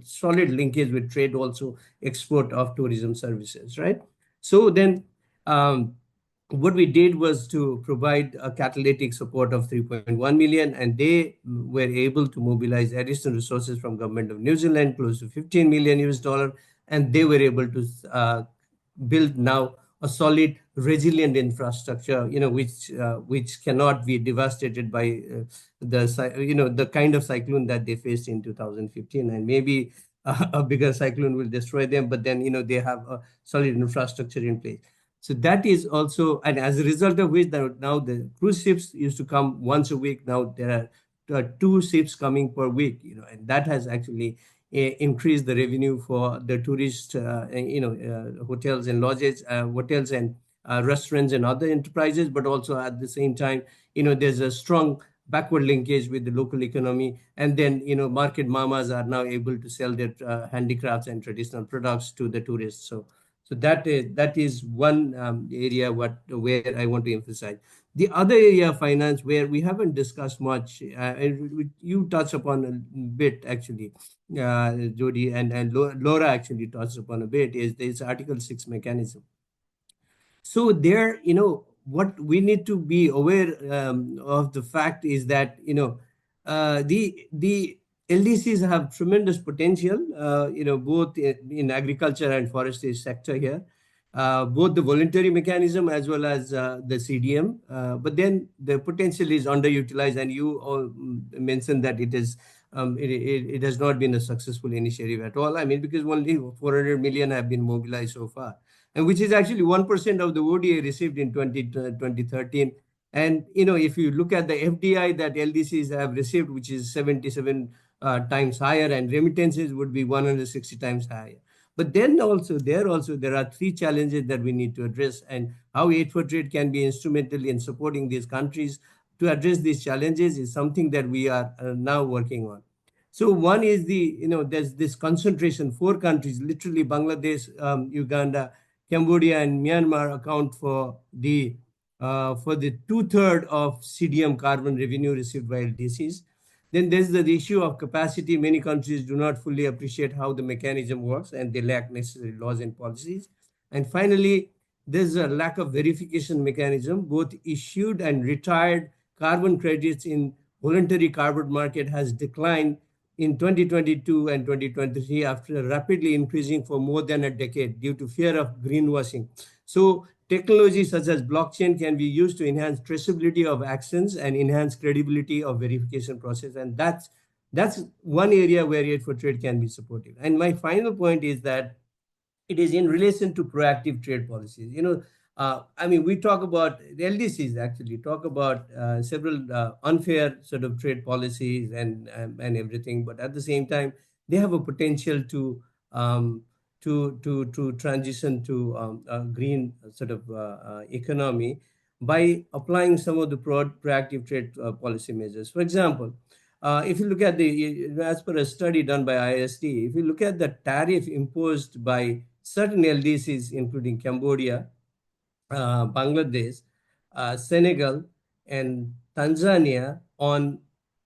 solid linkage with trade, also export of tourism services, right? So then, what we did was to provide a catalytic support of 3.1 million, and they were able to mobilize additional resources from government of New Zealand, close to 15 million US dollar, and they were able to build now a solid, resilient infrastructure, which cannot be devastated by the kind of cyclone that they faced in 2015, and maybe a bigger cyclone will destroy them, but then they have a solid infrastructure in place. So that is also, and as a result of which, now the cruise ships used to come once a week. Now there are 2 ships coming per week, and that has actually increased the revenue for the tourist, hotels and lodges, hotels and restaurants and other enterprises. But also at the same time, there's a strong backward linkage with the local economy. And then, market mamas are now able to sell their handicrafts and traditional products to the tourists. So that is one area where I want to emphasize. The other area of finance where we haven't discussed much, and you touched upon a bit actually, Jody, and Laura actually touched upon a bit, is this Article 6 mechanism. So there, what we need to be aware of the fact is that, the LDCs have tremendous potential, both in agriculture and forestry sector here, both the voluntary mechanism as well as the CDM. But then the potential is underutilized, and you all mentioned that it is it has not been a successful initiative at all. I mean, because only 400 million have been mobilized so far, and which is actually 1% of the ODA received in 2013. And, if you look at the FDI that LDCs have received, which is 77 times higher, and remittances would be 160 times higher. But then there are three challenges that we need to address, and how aid for trade can be instrumental in supporting these countries to address these challenges is something that we are now working on. So one is there's this concentration. 4 countries, literally Bangladesh, Uganda, Cambodia, and Myanmar account for the 2/3 of CDM carbon revenue received by LDCs. Then there's the issue of capacity. Many countries do not fully appreciate how the mechanism works, and they lack necessary laws and policies. And finally, there's a lack of verification mechanism. Both issued and retired carbon credits in voluntary carbon market has declined in 2022 and 2023 after rapidly increasing for more than a decade due to fear of greenwashing. So technology such as blockchain can be used to enhance traceability of actions and enhance credibility of verification process. And that's one area where aid for trade can be supportive. And my final point is that it is in relation to proactive trade policies. I mean, we talk about the LDCs actually talk about several unfair sort of trade policies and everything, but at the same time, they have a potential to transition to a green sort of economy by applying some of the proactive trade policy measures. For example, if you look at as per a study done by ISD, if you look at the tariff imposed by certain LDCs, including Cambodia, Bangladesh, Senegal, and Tanzania on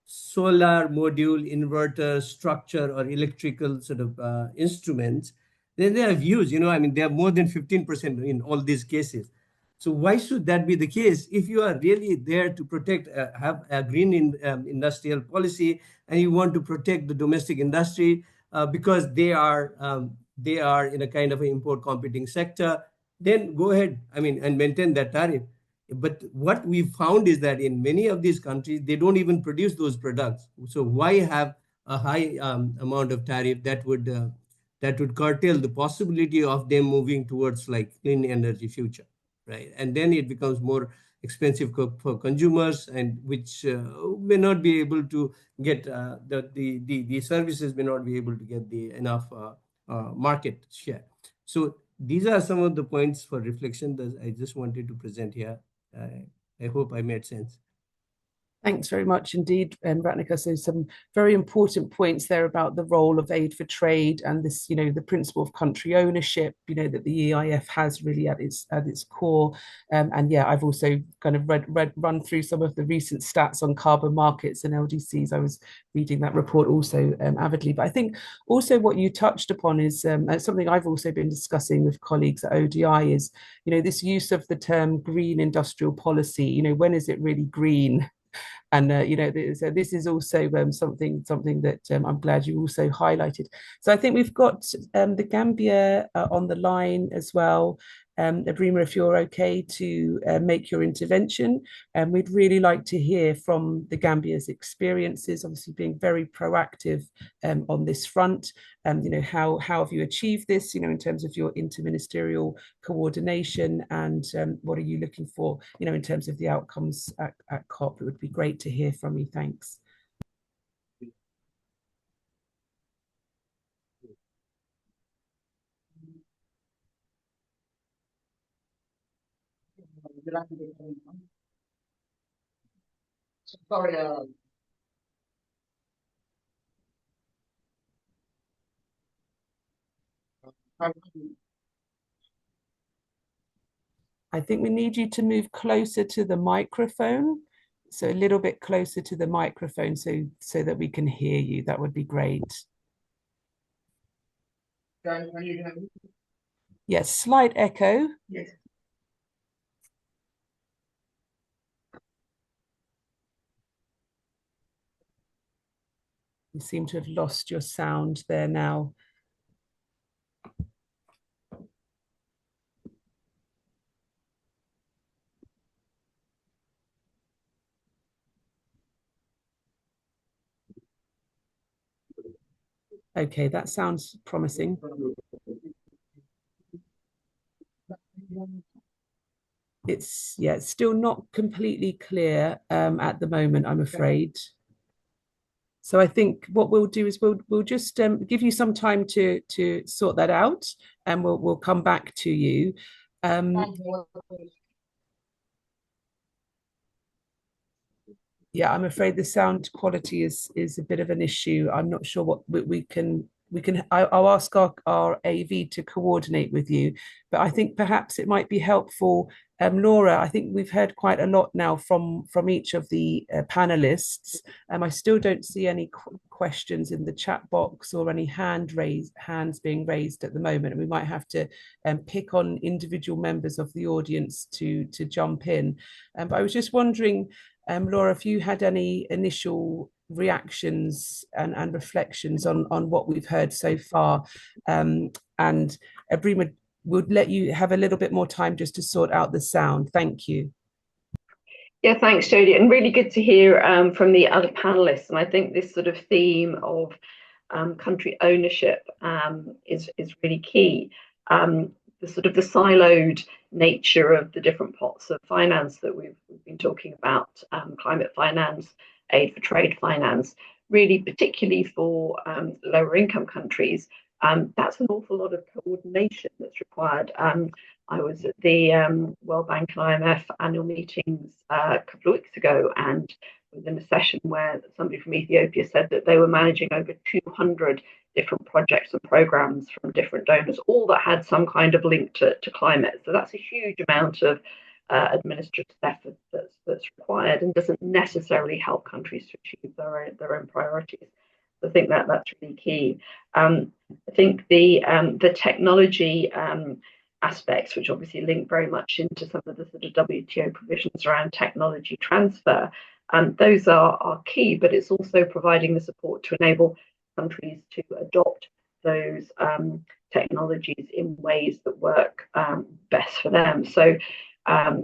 solar module, inverter, structure, or electrical sort of instruments, then they have huge, I mean, they have more than 15% in all these cases. So why should that be the case if you are really there to protect, have a green industrial policy, and you want to protect the domestic industry because they are in a kind of an import competing sector? Then go ahead, I mean, and maintain that tariff. But what we found is that in many of these countries, they don't even produce those products. So why have a high amount of tariff that would curtail the possibility of them moving towards like clean energy future, right? And then it becomes more expensive for consumers, and which may not be able to get the services may not be able to get the enough market share. So these are some of the points for reflection that I just wanted to present here. I hope I made sense. Thanks very much indeed, Ratnika. So some very important points there about the role of aid for trade and this, the principle of country ownership, that the EIF has really at its core. And yeah, I've also kind of run through some of the recent stats on carbon markets and LDCs. I was reading that report also avidly. But I think also what you touched upon is something I've also been discussing with colleagues at ODI is, this use of the term green industrial policy. When is it really green? And so this is also something that I'm glad you also highlighted. So I think we've got the Gambia on the line as well. Abrima, if you're okay to make your intervention, and we'd really like to hear from the Gambia's experiences, obviously being very proactive on this front. How have you achieved this, in terms of your interministerial coordination, and what are you looking for, in terms of the outcomes at COP? It would be great to hear from you. Thanks. Sorry, I think we need you to move closer to the microphone. So a little bit closer to the microphone so that we can hear you. That would be great. can you hear me? Yes, slight echo. Yes. You seem to have lost your sound there now. Okay, that sounds promising. It's still not completely clear at the moment, I'm afraid. So I think what we'll do is we'll just give you some time to sort that out, and we'll come back to you. Yeah, I'm afraid the sound quality is a bit of an issue. I'm not sure what we can. I'll ask our AV to coordinate with you, but I think perhaps it might be helpful. Laura, I think we've heard quite a lot now from each of the panelists. I still don't see any questions in the chat box or any hands being raised at the moment, and we might have to pick on individual members of the audience to jump in. But I was just wondering, Laura, if you had any initial reactions and reflections on what we've heard so far, and Ebrima would let you have a little bit more time just to sort out the sound. Thank you. Yeah, thanks, Jodie, and really good to hear from the other panelists. And I think this sort of theme of country ownership is really key. The sort of the siloed nature of the different pots of finance that we've been talking about, climate finance, aid for trade finance, really particularly for lower income countries, that's an awful lot of coordination that's required. I was at the World Bank and IMF annual meetings a couple of weeks ago, and was in a session where somebody from Ethiopia said that they were managing over 200 different projects and programs from different donors, all that had some kind of link to climate. So that's a huge amount of administrative effort that's required, and doesn't necessarily help countries to achieve their own priorities. So I think that's really key. I think the technology aspects, which obviously link very much into some of the sort of WTO provisions around technology transfer, those are key, but it's also providing the support to enable countries to adopt those technologies in ways that work best for them. So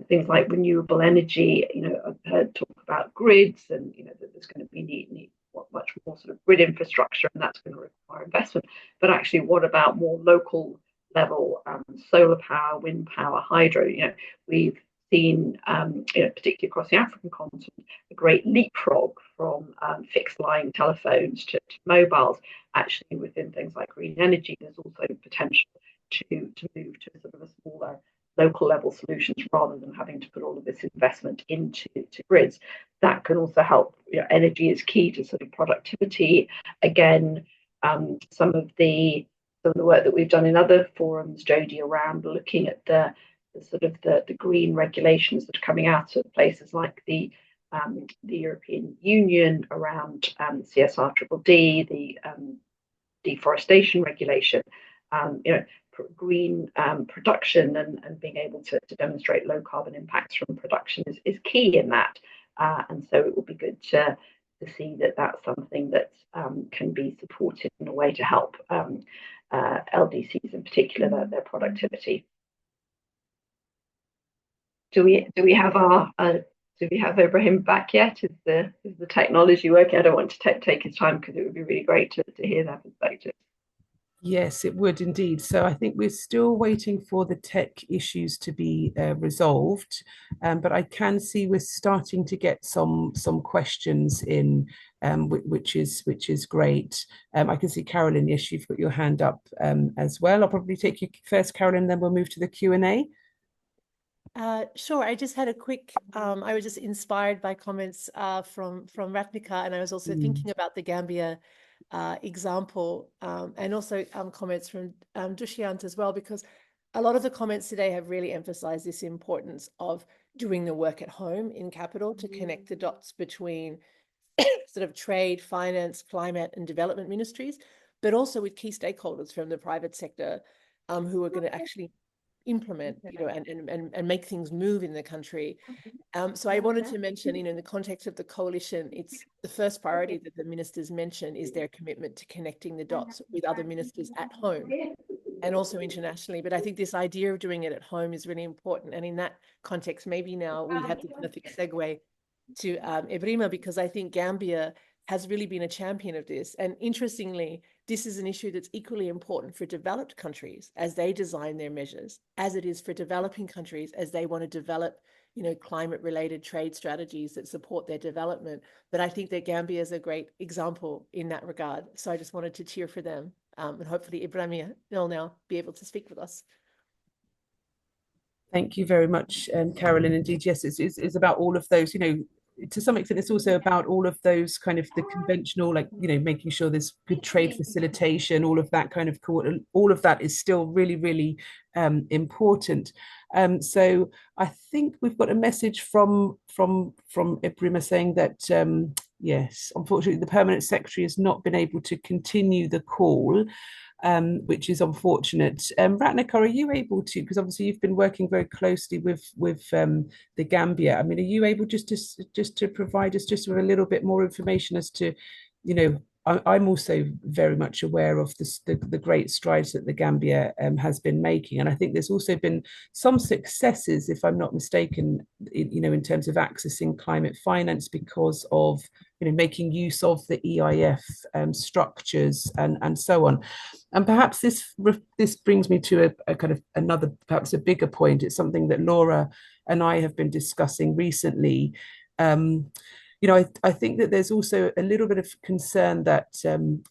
things like renewable energy, I've heard talk about grids, and that there's going to be need much more sort of grid infrastructure, and that's going to require investment. But actually, what about more local level solar power, wind power, hydro? We've seen, particularly across the African continent, a great leapfrog from fixed line telephones to mobiles. Actually, within things like green energy, there's also potential to move to sort of a smaller local level solutions rather than having to put all of this investment into grids. That can also help. Energy is key to sort of productivity. Again, some of the work that we've done in other forums, Jodie, around looking at the green regulations that are coming out of places like the European Union around CSRDD, the deforestation regulation, green production and being able to demonstrate low carbon impacts from production is key in that. And so it will be good to see that that's something that can be supported in a way to help LDCs in particular, their productivity. Do we have Ibrahim back yet? Is the technology working? I don't want to take his time, because it would be really great to hear that perspective. Yes, it would indeed. So I think we're still waiting for the tech issues to be resolved, but I can see we're starting to get some questions in, which is great. I can see Carolyn. Yes, you've got your hand up as well. I'll probably take you first, Carolyn, then we'll move to the Q&A. Sure. I just had a quick, I was just inspired by comments from Ratmika, and I was also thinking about the Gambia example, and also comments from Dushyant as well, because a lot of the comments today have really emphasized this importance of doing the work at home in capital to connect the dots between sort of trade, finance, climate and development ministries, but also with key stakeholders from the private sector who are going to actually implement, and make things move in the country. So I wanted to mention, in the context of the coalition, it's the first priority that the ministers mention is their commitment to connecting the dots with other ministers at home and also internationally. But I think this idea of doing it at home is really important. And in that context, maybe now we have the perfect segue to Ebrima, because I think Gambia has really been a champion of this. And interestingly, this is an issue that's equally important for developed countries as they design their measures, as it is for developing countries as they want to develop, climate-related trade strategies that support their development. But I think that Gambia is a great example in that regard. So I just wanted to cheer for them. And hopefully Ibrahim will now be able to speak with us. Thank you very much, Carolyn. Indeed, yes, it's about all of those, to some extent, it's also about all of those kind of the conventional, like, making sure there's good trade facilitation, all of that kind of, all of that is still really, really important. So I think we've got a message from Ibrahim saying that, yes, unfortunately, the permanent secretary has not been able to continue the call. Which is unfortunate. Ratnakar, are you able to, because obviously you've been working very closely with the Gambia. I mean, are you able just to provide us just with a little bit more information as to, I'm also very much aware of the great strides that the Gambia has been making, and I think there's also been some successes, if I'm not mistaken, in terms of accessing climate finance because of making use of the EIF structures and so on. And perhaps this brings me to a kind of another, perhaps a bigger point. It's something that Laura and I have been discussing recently. I think that there's also a little bit of concern that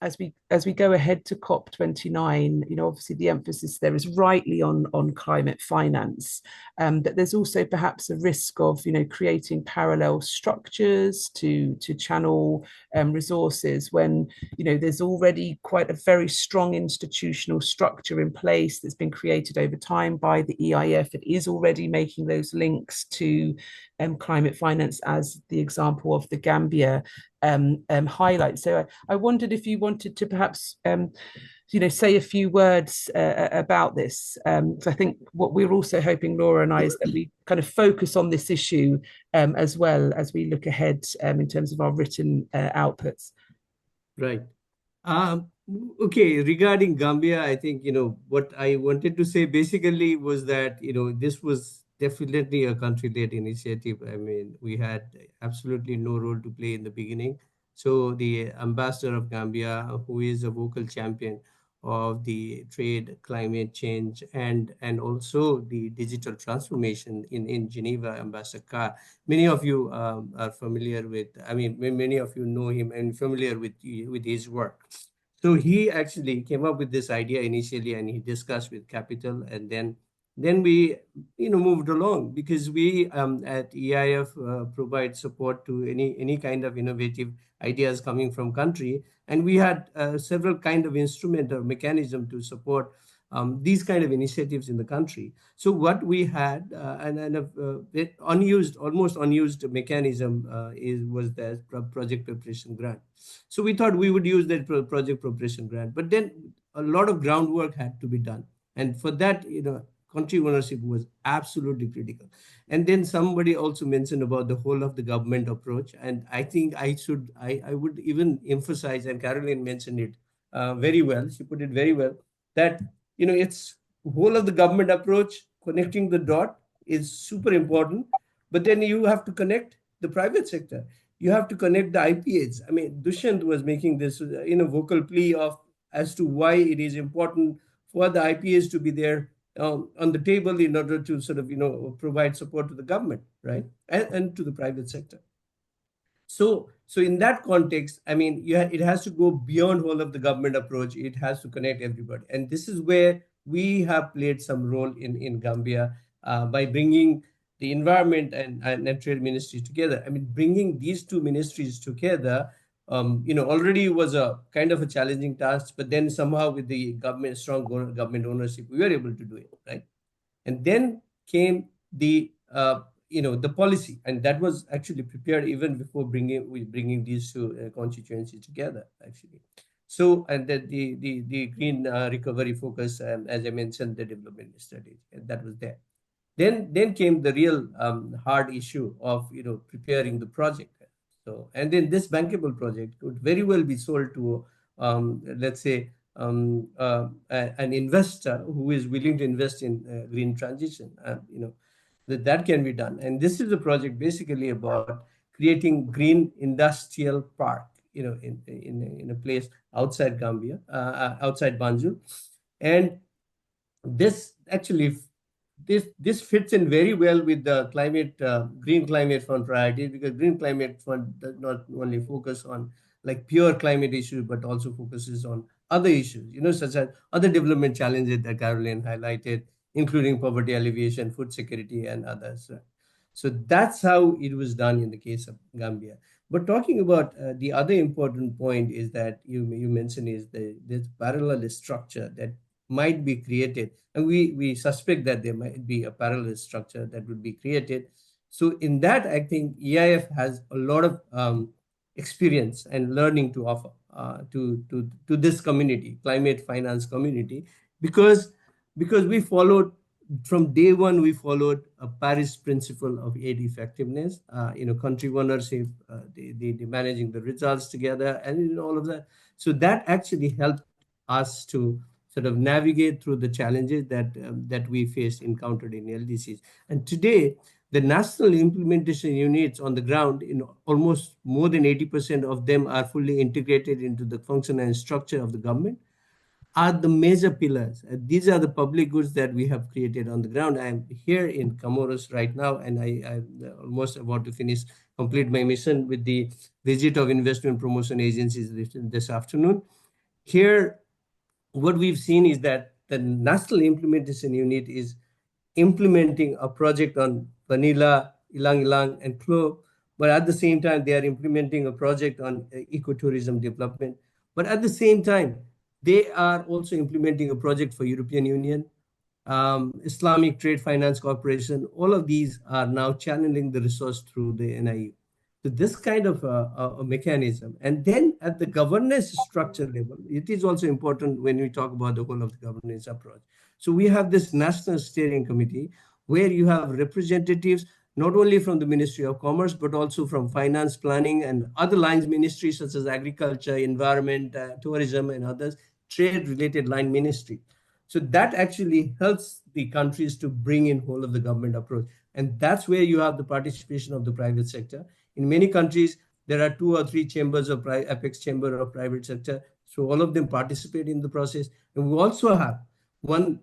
as we go ahead to COP29, obviously the emphasis there is rightly on climate finance, but there's also perhaps a risk of creating parallel structures to channel resources when there's already quite a very strong institutional structure in place that's been created over time by the EIF. It is already making those links to climate finance, as the example of the Gambia highlight. So I wondered if you wanted to perhaps say a few words about this. So I think what we're also hoping, Laura and I, is that we kind of focus on this issue as well as we look ahead in terms of our written outputs. Right. Okay, regarding Gambia, I think, what I wanted to say basically was that, this was definitely a country-led initiative. I mean, we had absolutely no role to play in the beginning. So the ambassador of Gambia, who is a vocal champion of the trade, climate change, and also the digital transformation in Geneva, Ambassador Carr. Many of you are familiar with, many of you know him and familiar with his work. So he actually came up with this idea initially, and he discussed with Capital, and then we moved along, because we at EIF provide support to any kind of innovative ideas coming from country, and we had several kind of instrument or mechanism to support these kind of initiatives in the country. So what we had almost unused mechanism was the project preparation grant. So we thought we would use that project preparation grant, but then a lot of groundwork had to be done, and for that, country ownership was absolutely critical. And then somebody also mentioned about the whole of the government approach. And I think I would even emphasize, and Caroline mentioned it very well, she put it very well, that, it's whole of the government approach, connecting the dot is super important, but then you have to connect the private sector. You have to connect the IPAs. I mean, Dushyant was making this, vocal plea as to why it is important for the IPAs to be there on the table in order to sort of, provide support to the government, right? And to the private sector. So in that context, I mean, it has to go beyond whole of the government approach. It has to connect everybody. And this is where we have played some role in Gambia by bringing the environment and trade ministries together. I mean, bringing these two ministries together, already was a kind of a challenging task, but then somehow with the strong government ownership, we were able to do it, right? And then came the the policy, and that was actually prepared even before bringing these two constituencies together, actually. So, and then the green recovery focus, as I mentioned, the development strategy, and that was there. Then came the real hard issue of preparing the project. So, and then this bankable project could very well be sold to let's say an investor who is willing to invest in green transition. That can be done. And this is a project basically about creating green industrial park in a place outside Gambia, outside Banjul, and this actually this fits in very well with the Green Climate Fund priorities, because Green Climate Fund does not only focus on like pure climate issues, but also focuses on other issues, such as other development challenges that Caroline highlighted, including poverty alleviation, food security, and others. So that's how it was done in the case of Gambia. But talking about the other important point is that you mentioned is this parallel structure that might be created, and we suspect that there might be a parallel structure that would be created. So in that, I think EIF has a lot of experience and learning to offer to this community, climate finance community, because we followed from day one, we followed a Paris principle of aid effectiveness, country ownership, the managing the results together, and all of that. So that actually helped us to sort of navigate through the challenges that we encountered in LDCs. And today, the national implementation units on the ground, almost more than 80% of them are fully integrated into the function and structure of the government, are the major pillars. These are the public goods that we have created on the ground. I am here in Comoros right now, and I'm almost about to complete my mission with the visit of investment promotion agencies this afternoon. Here, what we've seen is that the National Implementation Unit is implementing a project on vanilla, ilang ilang, and clove, but at the same time, they are implementing a project on ecotourism development. But at the same time, they are also implementing a project for European Union, Islamic Trade Finance Corporation. All of these are now channeling the resource through the NIU. So this kind of a mechanism. And then at the governance structure level, it is also important when we talk about the whole of the governance approach. So we have this National Steering Committee where you have representatives not only from the Ministry of Commerce, but also from finance, planning, and other lines ministries such as agriculture, environment, tourism, and others, trade-related line ministry. So that actually helps the countries to bring in whole of the government approach. And that's where you have the participation of the private sector. In many countries, there are 2 or 3 chambers of apex chamber of private sector. So all of them participate in the process. And we also have an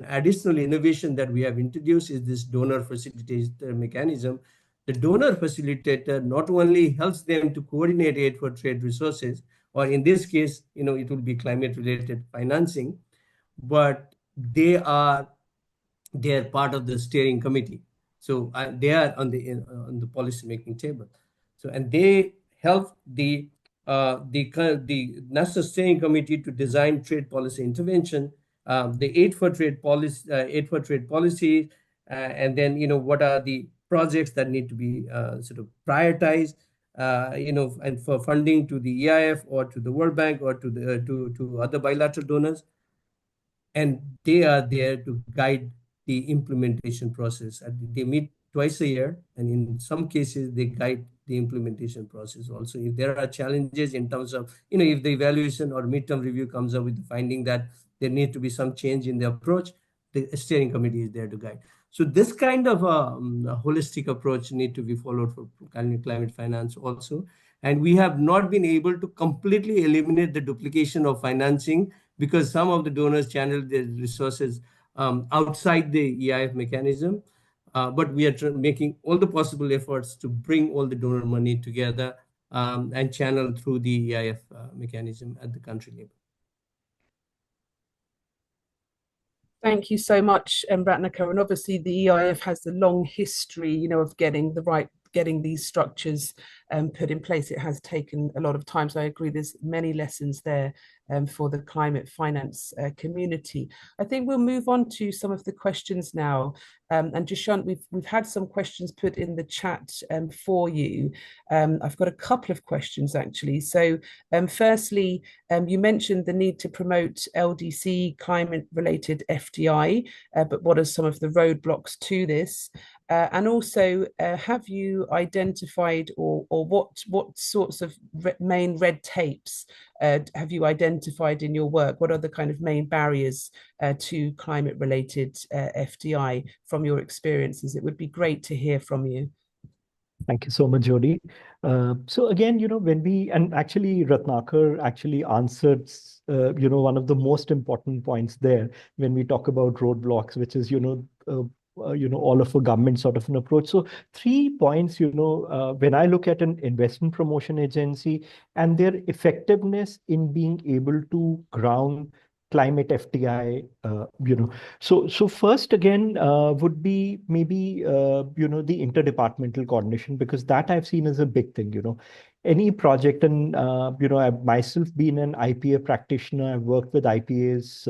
additional innovation that we have introduced is this donor facilitator mechanism. The donor facilitator not only helps them to coordinate aid for trade resources, or in this case, it will be climate-related financing, but they are part of the steering committee. So they are on the policy making table. So and they help the National Steering Committee to design trade policy intervention, the aid for trade policy, and then what are the projects that need to be sort of prioritized, and for funding to the EIF or to the World Bank or to the to other bilateral donors, and they are there to guide the implementation process. They meet twice a year, and in some cases, they guide the implementation process also. If there are challenges in terms of, if the evaluation or midterm review comes up with the finding that there need to be some change in the approach, the steering committee is there to guide. So this kind of a holistic approach need to be followed for climate finance also. And we have not been able to completely eliminate the duplication of financing because some of the donors channel their resources outside the EIF mechanism. But we are making all the possible efforts to bring all the donor money together and channel through the EIF mechanism at the country level. Thank you so much, Ratnakar. And obviously the EIF has a long history, of getting these structures put in place. It has taken a lot of time. So I agree, there's many lessons there for the climate finance community. I think we'll move on to some of the questions now. And Dushyant, we've had some questions put in the chat for you. I've got a couple of questions actually. So firstly, you mentioned the need to promote LDC climate-related FDI, but what are some of the roadblocks to this? And also, have you identified or what sorts of main red tapes have you identified in your work? What are the kind of main barriers to climate-related FDI from your experiences? It would be great to hear from you. Thank you so much, Jody. So again, when and actually Ratnakar actually answered, one of the most important points there when we talk about roadblocks, which is, all of a government sort of an approach. So 3 points, when I look at an investment promotion agency and their effectiveness in being able to ground climate FTI, so first again would be maybe the interdepartmental coordination, because that I've seen as a big thing. Any project, and I've myself been an IPA practitioner. I've worked with IPAs,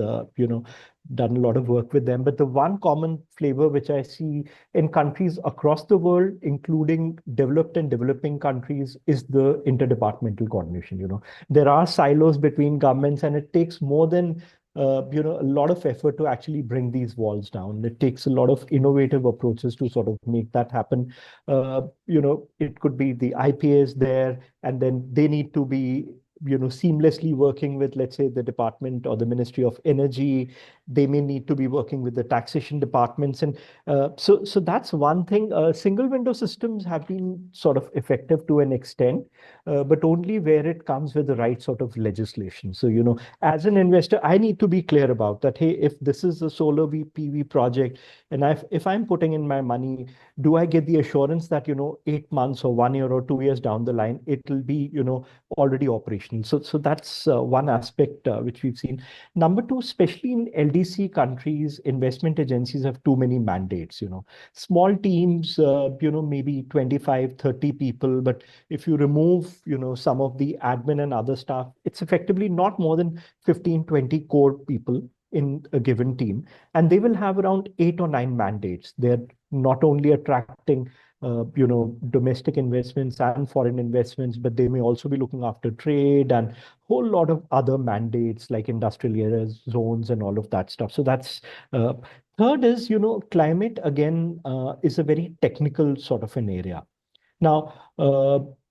done a lot of work with them. But the one common flavor which I see in countries across the world, including developed and developing countries, is the interdepartmental coordination. There are silos between governments, and it takes more than a lot of effort to actually bring these walls down. It takes a lot of innovative approaches to sort of make that happen. It could be the IPAs there, and then they need to be seamlessly working with, let's say, the department or the Ministry of Energy. They may need to be working with the taxation departments. And so that's one thing. Single window systems have been sort of effective to an extent, but only where it comes with the right sort of legislation. So, as an investor, I need to be clear about that. Hey, if this is a solar PV project, and if I'm putting in my money, do I get the assurance that, 8 months or 1 year or 2 years down the line, it will be, already operational? So that's one aspect which we've seen. Number two, especially in LDC countries, investment agencies have too many mandates. Small teams, maybe 25, 30 people. But if you remove, some of the admin and other stuff, it's effectively not more than 15, 20 core people in a given team, and they will have around 8 or 9 mandates. They're not only attracting domestic investments and foreign investments, but they may also be looking after trade and whole lot of other mandates like industrial areas, zones, and all of that stuff. So that's third is, climate again is a very technical sort of an area. Now,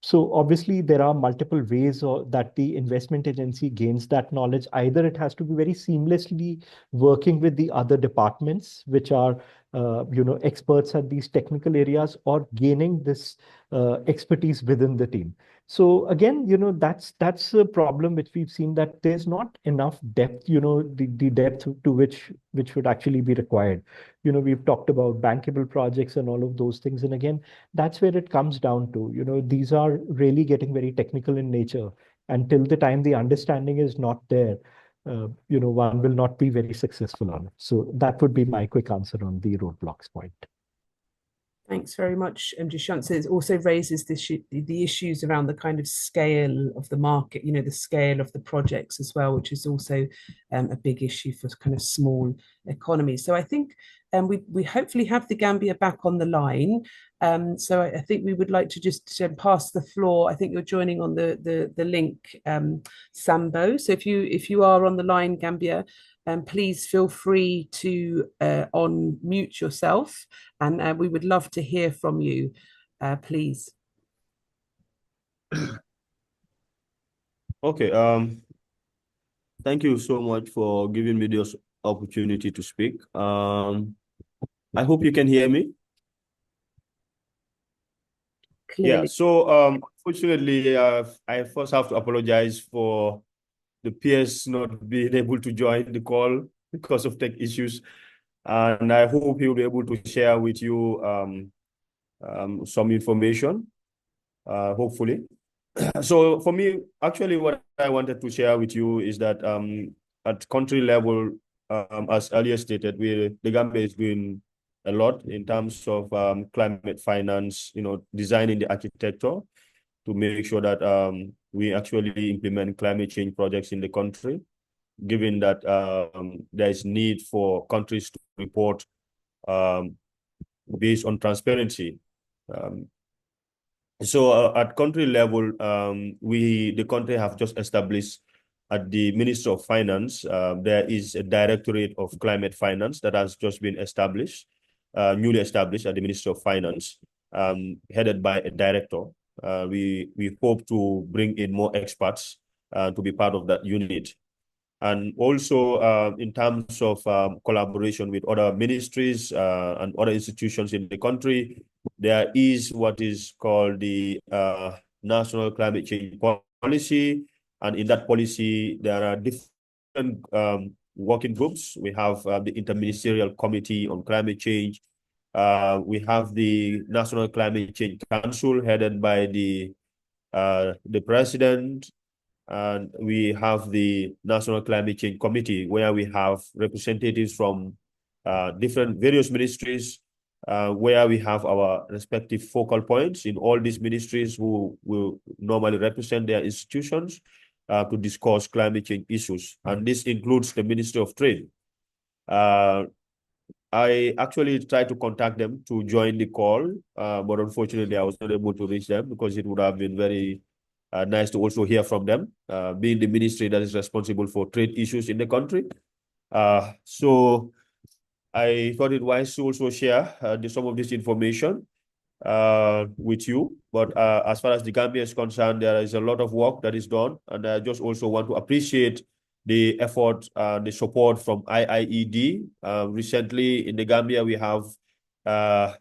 so obviously there are multiple ways that the investment agency gains that knowledge. Either it has to be very seamlessly working with the other departments, which are experts at these technical areas, or gaining this expertise within the team. So again, that's a problem which we've seen, that there's not enough depth, the depth to which would actually be required. We've talked about bankable projects and all of those things. And again, that's where it comes down to. These are really getting very technical in nature. Until the time the understanding is not there, one will not be very successful on it. So that would be my quick answer on the roadblocks point. Thanks very much, Dushyant. So it also raises the issues around the kind of scale of the market, the scale of the projects as well, which is also a big issue for kind of small economies. So I think we hopefully have the Gambia back on the line. So I think we would like to just pass the floor. I think you're joining on the link, Sambo. So if you are on the line, Gambia, please feel free to unmute yourself, and we would love to hear from you, please. Okay. Thank you so much for giving me this opportunity to speak. I hope you can hear me. Clearly. Yeah. So unfortunately, I first have to apologize for the peers not being able to join the call because of tech issues. And I hope he'll be able to share with you some information, hopefully. So for me, actually, what I wanted to share with you is that at country level, as earlier stated, the Gambia is doing a lot in terms of climate finance, designing the architecture to make sure that we actually implement climate change projects in the country, given that there is need for countries to report based on transparency. So at country level, the country have just established at the Ministry of Finance, there is a Directorate of Climate Finance that has just been established, newly established at the Ministry of Finance, headed by a director. We hope to bring in more experts to be part of that unit. And also in terms of collaboration with other ministries and other institutions in the country, there is what is called the National Climate Change Policy. And in that policy, there are different working groups. We have the Interministerial Committee on Climate Change. We have the National Climate Change Council headed by the president, and we have the National Climate Change Committee, where we have representatives from different various ministries, where we have our respective focal points in all these ministries who will normally represent their institutions to discuss climate change issues. And this includes the Ministry of Trade. I actually tried to contact them to join the call, but unfortunately I was not able to reach them, because it would have been very nice to also hear from them, being the ministry that is responsible for trade issues in the country. So I thought it wise to also share some of this information with you. But as far as the Gambia is concerned, there is a lot of work that is done, and I just also want to appreciate the effort and the support from IIED. Recently in the Gambia, we have a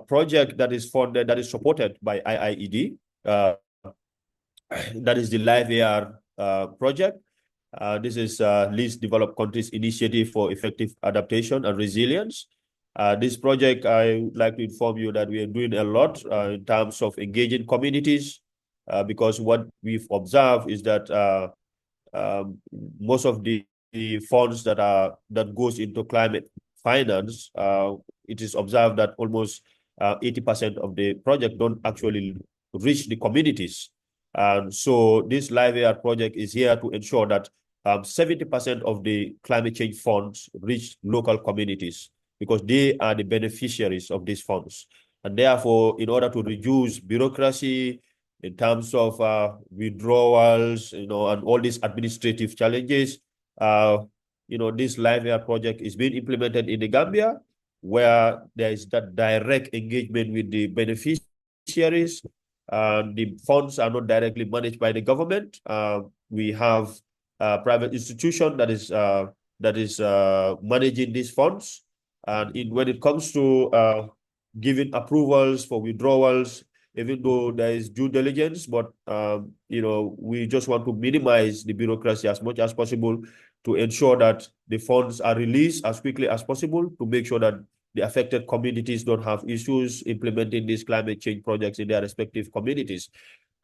project that is funded, that is supported by IIED. That is the Live AR project. This is Least Developed Countries Initiative for Effective Adaptation and Resilience. This project, I would like to inform you that we are doing a lot in terms of engaging communities, because what we've observed is that most of the funds that goes into climate finance, it is observed that almost 80% of the project don't actually reach the communities. And so this Live AR project is here to ensure that 70% of the climate change funds reach local communities, because they are the beneficiaries of these funds. And therefore, in order to reduce bureaucracy in terms of withdrawals, and all these administrative challenges, this Live AR project is being implemented in the Gambia, where there is that direct engagement with the beneficiaries. The funds are not directly managed by the government. We have a private institution that is managing these funds. And when it comes to giving approvals for withdrawals, even though there is due diligence, but we just want to minimize the bureaucracy as much as possible to ensure that the funds are released as quickly as possible, to make sure that the affected communities don't have issues implementing these climate change projects in their respective communities.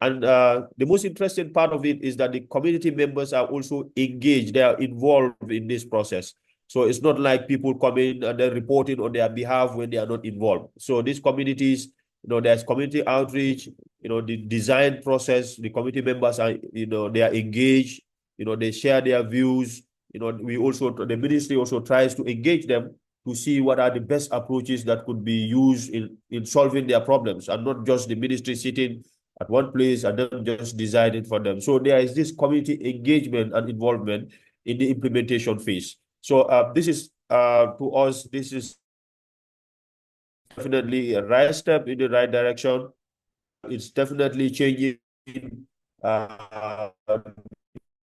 And the most interesting part of it is that the community members are also engaged. They are involved in this process. So it's not like people come in and then reporting on their behalf when they are not involved. So these communities, there's community outreach, the design process, the community members are, they are engaged, they share their views. The ministry also tries to engage them to see what are the best approaches that could be used in solving their problems, and not just the ministry sitting at one place and then just deciding for them. So there is this community engagement and involvement in the implementation phase. So this is, to us, this is definitely a right step in the right direction. It's definitely changing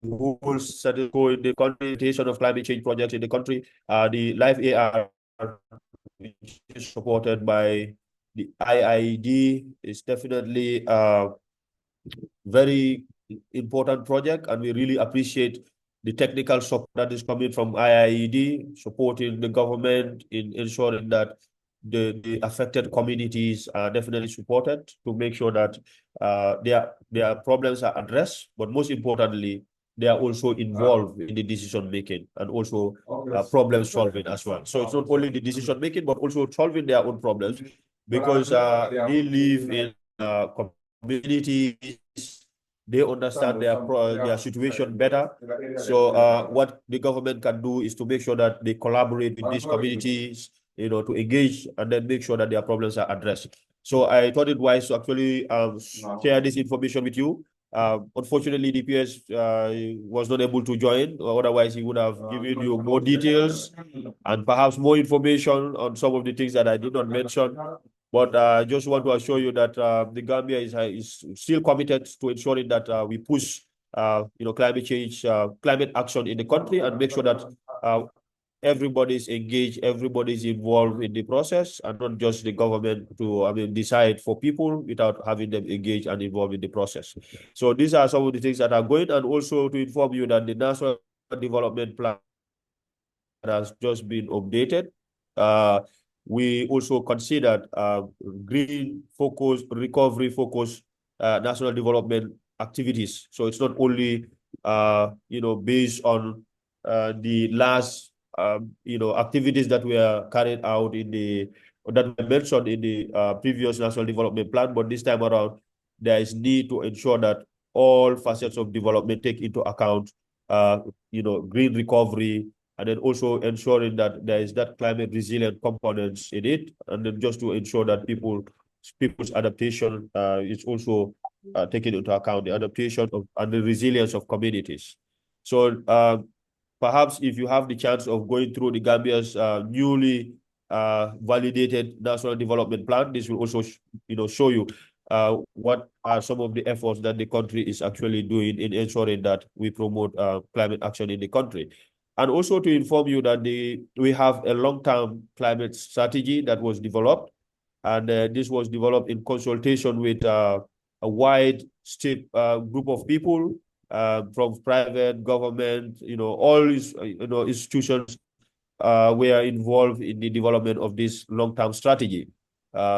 rules status quo in the implementation of climate change projects in the country. The Live AR, which is supported by the IIED, is definitely a very important project, and we really appreciate the technical support that is coming from IIED, supporting the government in ensuring that the affected communities are definitely supported to make sure that their problems are addressed, but most importantly, they are also involved in the decision making and also problem solving as well. So it's not only the decision making, but also solving their own problems, because they live in communities. They understand their situation better. So what the government can do is to make sure that they collaborate with these communities, to engage and then make sure that their problems are addressed. So I thought it wise to actually share this information with you. Unfortunately, DPS was not able to join, otherwise he would have given you more details and perhaps more information on some of the things that I did not mention. But I just want to assure you that the Gambia is still committed to ensuring that we push climate change, climate action in the country, and make sure that everybody's engaged, everybody's involved in the process, and not just the government to decide for people without having them engaged and involved in the process. So these are some of the things that are going, and also to inform you that the National Development Plan has just been updated. We also considered green focus, recovery focus, national development activities. So it's not only based on the last activities that were carried out that were mentioned in the previous national development plan, but this time around there is need to ensure that all facets of development take into account green recovery, and then also ensuring that there is that climate resilient components in it, and then just to ensure that people's adaptation is also taken into account, the adaptation of and the resilience of communities. So perhaps if you have the chance of going through the Gambia's newly validated national development plan, this will also show you what are some of the efforts that the country is actually doing in ensuring that we promote climate action in the country. And also to inform you that we have a long-term climate strategy that was developed, and this was developed in consultation with a wide state group of people from private, government, all these institutions were involved in the development of this long-term strategy,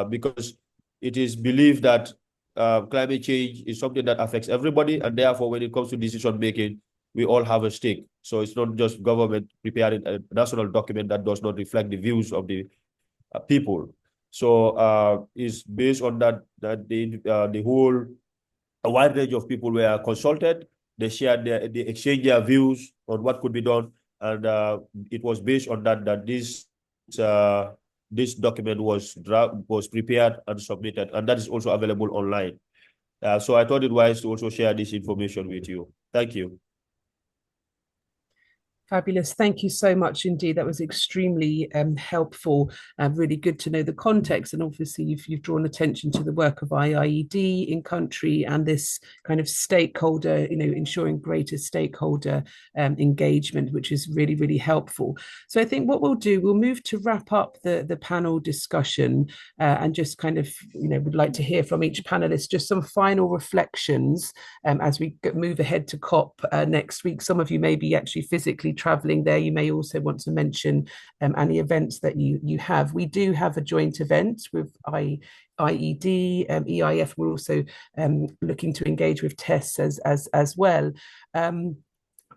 because it is believed that climate change is something that affects everybody, and therefore when it comes to decision making, we all have a stake. So it's not just government preparing a national document that does not reflect the views of the people. So it's based on that the whole a wide range of people were consulted. They shared they exchanged their views on what could be done, and it was based on that this document was prepared and submitted, and that is also available online. So I thought it wise to also share this information with you. Thank you. Fabulous. Thank you so much indeed. That was extremely helpful and really good to know the context. And obviously you've drawn attention to the work of IIED in country and this kind of stakeholder, ensuring greater stakeholder engagement, which is really, really helpful. So I think what we'll do, we'll move to wrap up the panel discussion and just kind of, would like to hear from each panelist, just some final reflections as we move ahead to COP next week. Some of you may be actually physically traveling there. You may also want to mention any events that you have. We do have a joint event with IED, EIF. We're also looking to engage with TESS as well.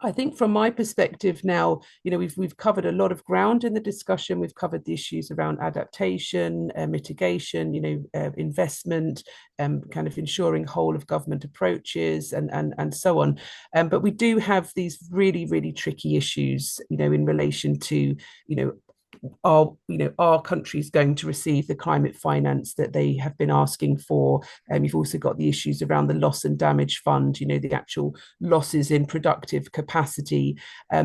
I think from my perspective now, we've covered a lot of ground in the discussion. We've covered the issues around adaptation, mitigation, investment, kind of ensuring whole of government approaches and so on. But we do have these really, really tricky issues, in relation to, are countries going to receive the climate finance that they have been asking for? You've also got the issues around the loss and damage fund, the actual losses in productive capacity.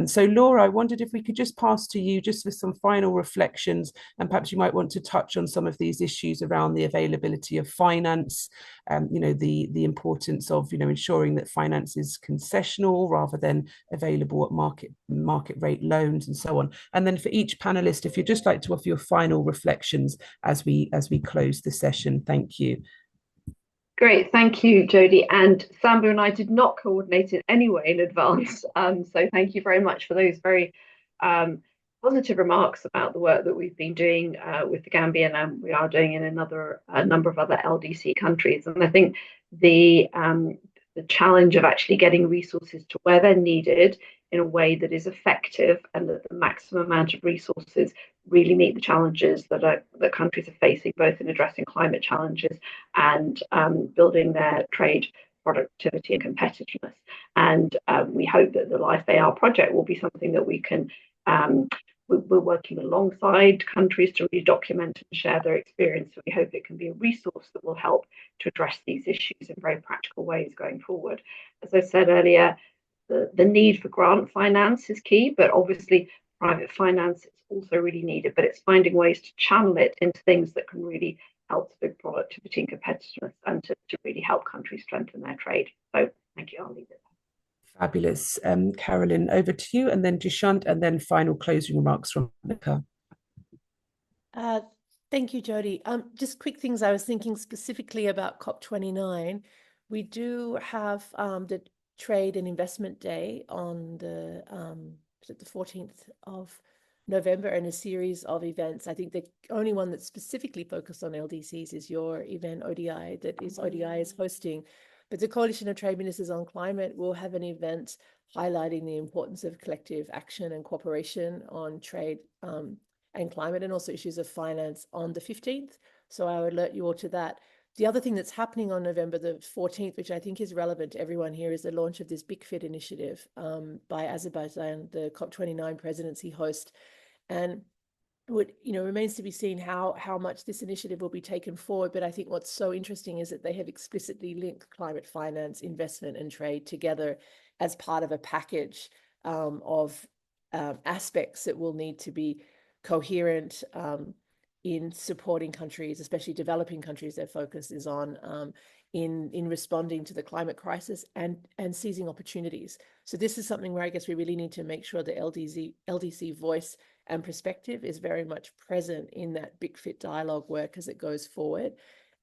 So Laura, I wondered if we could just pass to you just with some final reflections, and perhaps you might want to touch on some of these issues around the availability of finance, the importance of ensuring that finance is concessional rather than available at market rate loans and so on. And then for each panelist, if you'd just like to offer your final reflections as we close the session. Thank you. Great, thank you, Jodie. And Samba and I did not coordinate it anyway in advance. So thank you very much for those very positive remarks about the work that we've been doing with the Gambia, and we are doing in a number of other LDC countries. And I think the challenge of actually getting resources to where they're needed in a way that is effective and that the maximum amount of resources really meet the challenges that countries are facing, both in addressing climate challenges and building their trade productivity and competitiveness. And we hope that the Life AR project will be something that we can we're working alongside countries to really document and share their experience. So we hope it can be a resource that will help to address these issues in very practical ways going forward. As I said earlier, the need for grant finance is key, but obviously private finance is also really needed, but it's finding ways to channel it into things that can really help the productivity and competitiveness and to really help countries strengthen their trade. So thank you, I'll leave it there. Fabulous. Carolyn, over to you, and then Dushyant, and then final closing remarks from Nika. Thank you, Jody. Just quick things. I was thinking specifically about COP29. We do have the Trade and Investment Day on the 14th of November, and a series of events. I think the only one that's specifically focused on LDCs is your event, ODI, ODI is hosting. But the Coalition of Trade Ministers on Climate will have an event highlighting the importance of collective action and cooperation on trade and climate, and also issues of finance on the 15th. So I would alert you all to that. The other thing that's happening on November the 14th, which I think is relevant to everyone here, is the launch of this Big Fit initiative by Azerbaijan, the COP29 presidency host. And what remains to be seen how much this initiative will be taken forward. But I think what's so interesting is that they have explicitly linked climate finance, investment, and trade together as part of a package of aspects that will need to be coherent in supporting countries, especially developing countries. Their focus is on in responding to the climate crisis and seizing opportunities. So this is something where I guess we really need to make sure the LDC voice and perspective is very much present in that Big Fit dialogue work as it goes forward.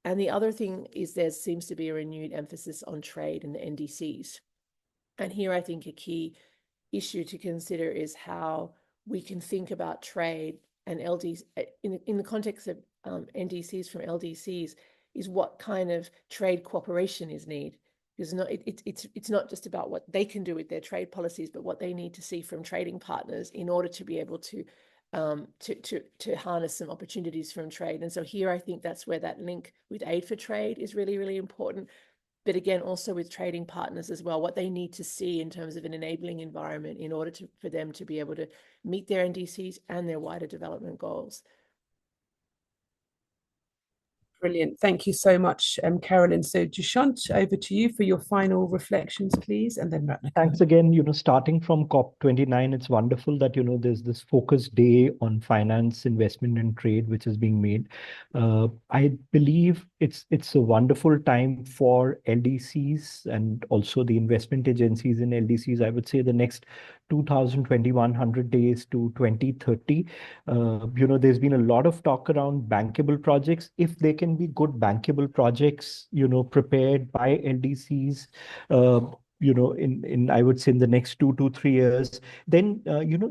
And the other thing is there seems to be a renewed emphasis on trade in the NDCs. And here I think a key issue to consider is how we can think about trade and LDCs in the context of NDCs from LDCs, is what kind of trade cooperation is needed. Because it's not just about what they can do with their trade policies, but what they need to see from trading partners in order to be able to harness some opportunities from trade. And so here I think that's where that link with aid for trade is really, really important. But again, also with trading partners as well, what they need to see in terms of an enabling environment in order for them to be able to meet their NDCs and their wider development goals. Brilliant. Thank you so much, Carolyn. So Dushyant, over to you for your final reflections, please, and then Ratnaka. Thanks again. Starting from COP29, it's wonderful that, there's this focus day on finance, investment, and trade, which is being made. I believe it's a wonderful time for LDCs and also the investment agencies in LDCs. I would say the next 2021 days to 2030. There's been a lot of talk around bankable projects. If they can be good bankable projects, prepared by LDCs, in I would say in the next 2 to 3 years, then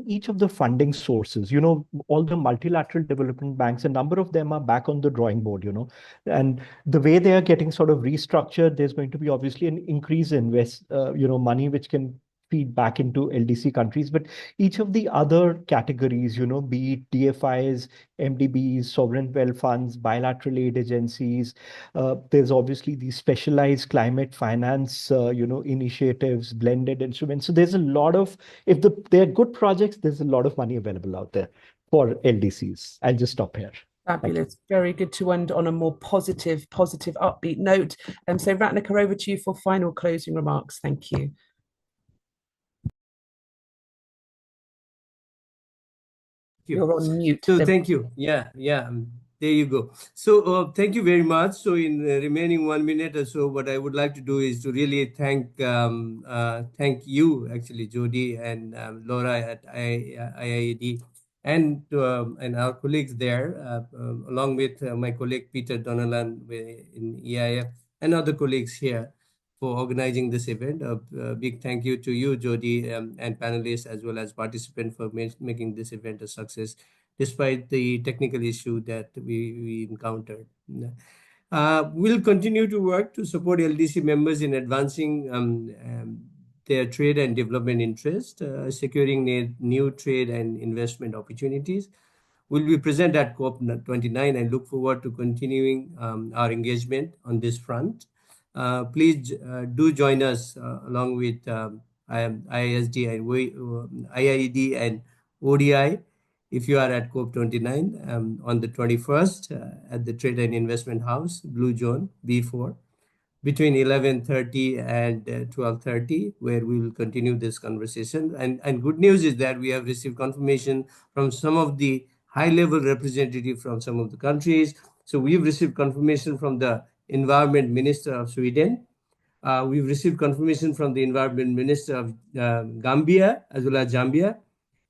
each of the funding sources, all the multilateral development banks, a number of them are back on the drawing board, and the way they are getting sort of restructured, there's going to be obviously an increase in money which can feed back into LDC countries. But each of the other categories, be it DFIs, MDBs, sovereign wealth funds, bilateral aid agencies, there's obviously these specialized climate finance, initiatives, blended instruments. So there's a lot of, they're good projects, there's a lot of money available out there for LDCs. I'll just stop here. Fabulous. Very good to end on a more positive, upbeat note. And so Ratnaka, over to you for final closing remarks. Thank you. You're on mute. So thank you. Yeah. There you go. So thank you very much. So in the remaining 1 minute or so, what I would like to do is to really thank you, actually, Jody and Laura at IIED, and our colleagues there, along with my colleague Peter Donolan in EIF and other colleagues here, for organizing this event. A big thank you to you, Jody, and panelists, as well as participants, for making this event a success, despite the technical issue that we encountered. We'll continue to work to support LDC members in advancing their trade and development interests, securing new trade and investment opportunities. We'll be present at COP29 and look forward to continuing our engagement on this front. Please do join us along with IISD and IIED and ODI if you are at COP29 on the 21st at the Trade and Investment House, Blue Zone B4, between 11:30 and 12:30, where we will continue this conversation. And good news is that we have received confirmation from some of the high-level representatives from some of the countries. So we've received confirmation from the Environment Minister of Sweden, We've received confirmation from the Environment Minister of Gambia as well as Zambia.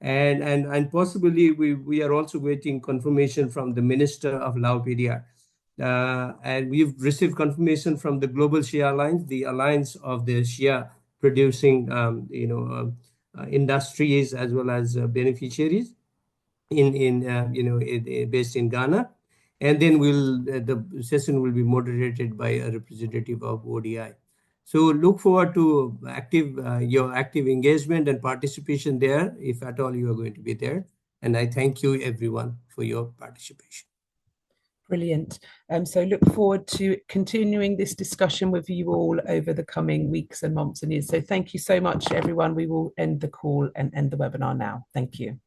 And possibly we are also waiting confirmation from the Minister of Laupedia. And we've received confirmation from the Global Shea Alliance, the alliance of the Shea producing industries as well as beneficiaries based in Ghana. And then the session will be moderated by a representative of ODI. So look forward to your active engagement and participation there, if at all you are going to be there. And I thank you everyone for your participation. Brilliant. So look forward to continuing this discussion with you all over the coming weeks and months and years. So thank you so much, everyone. We will end the call and end the webinar now. Thank you.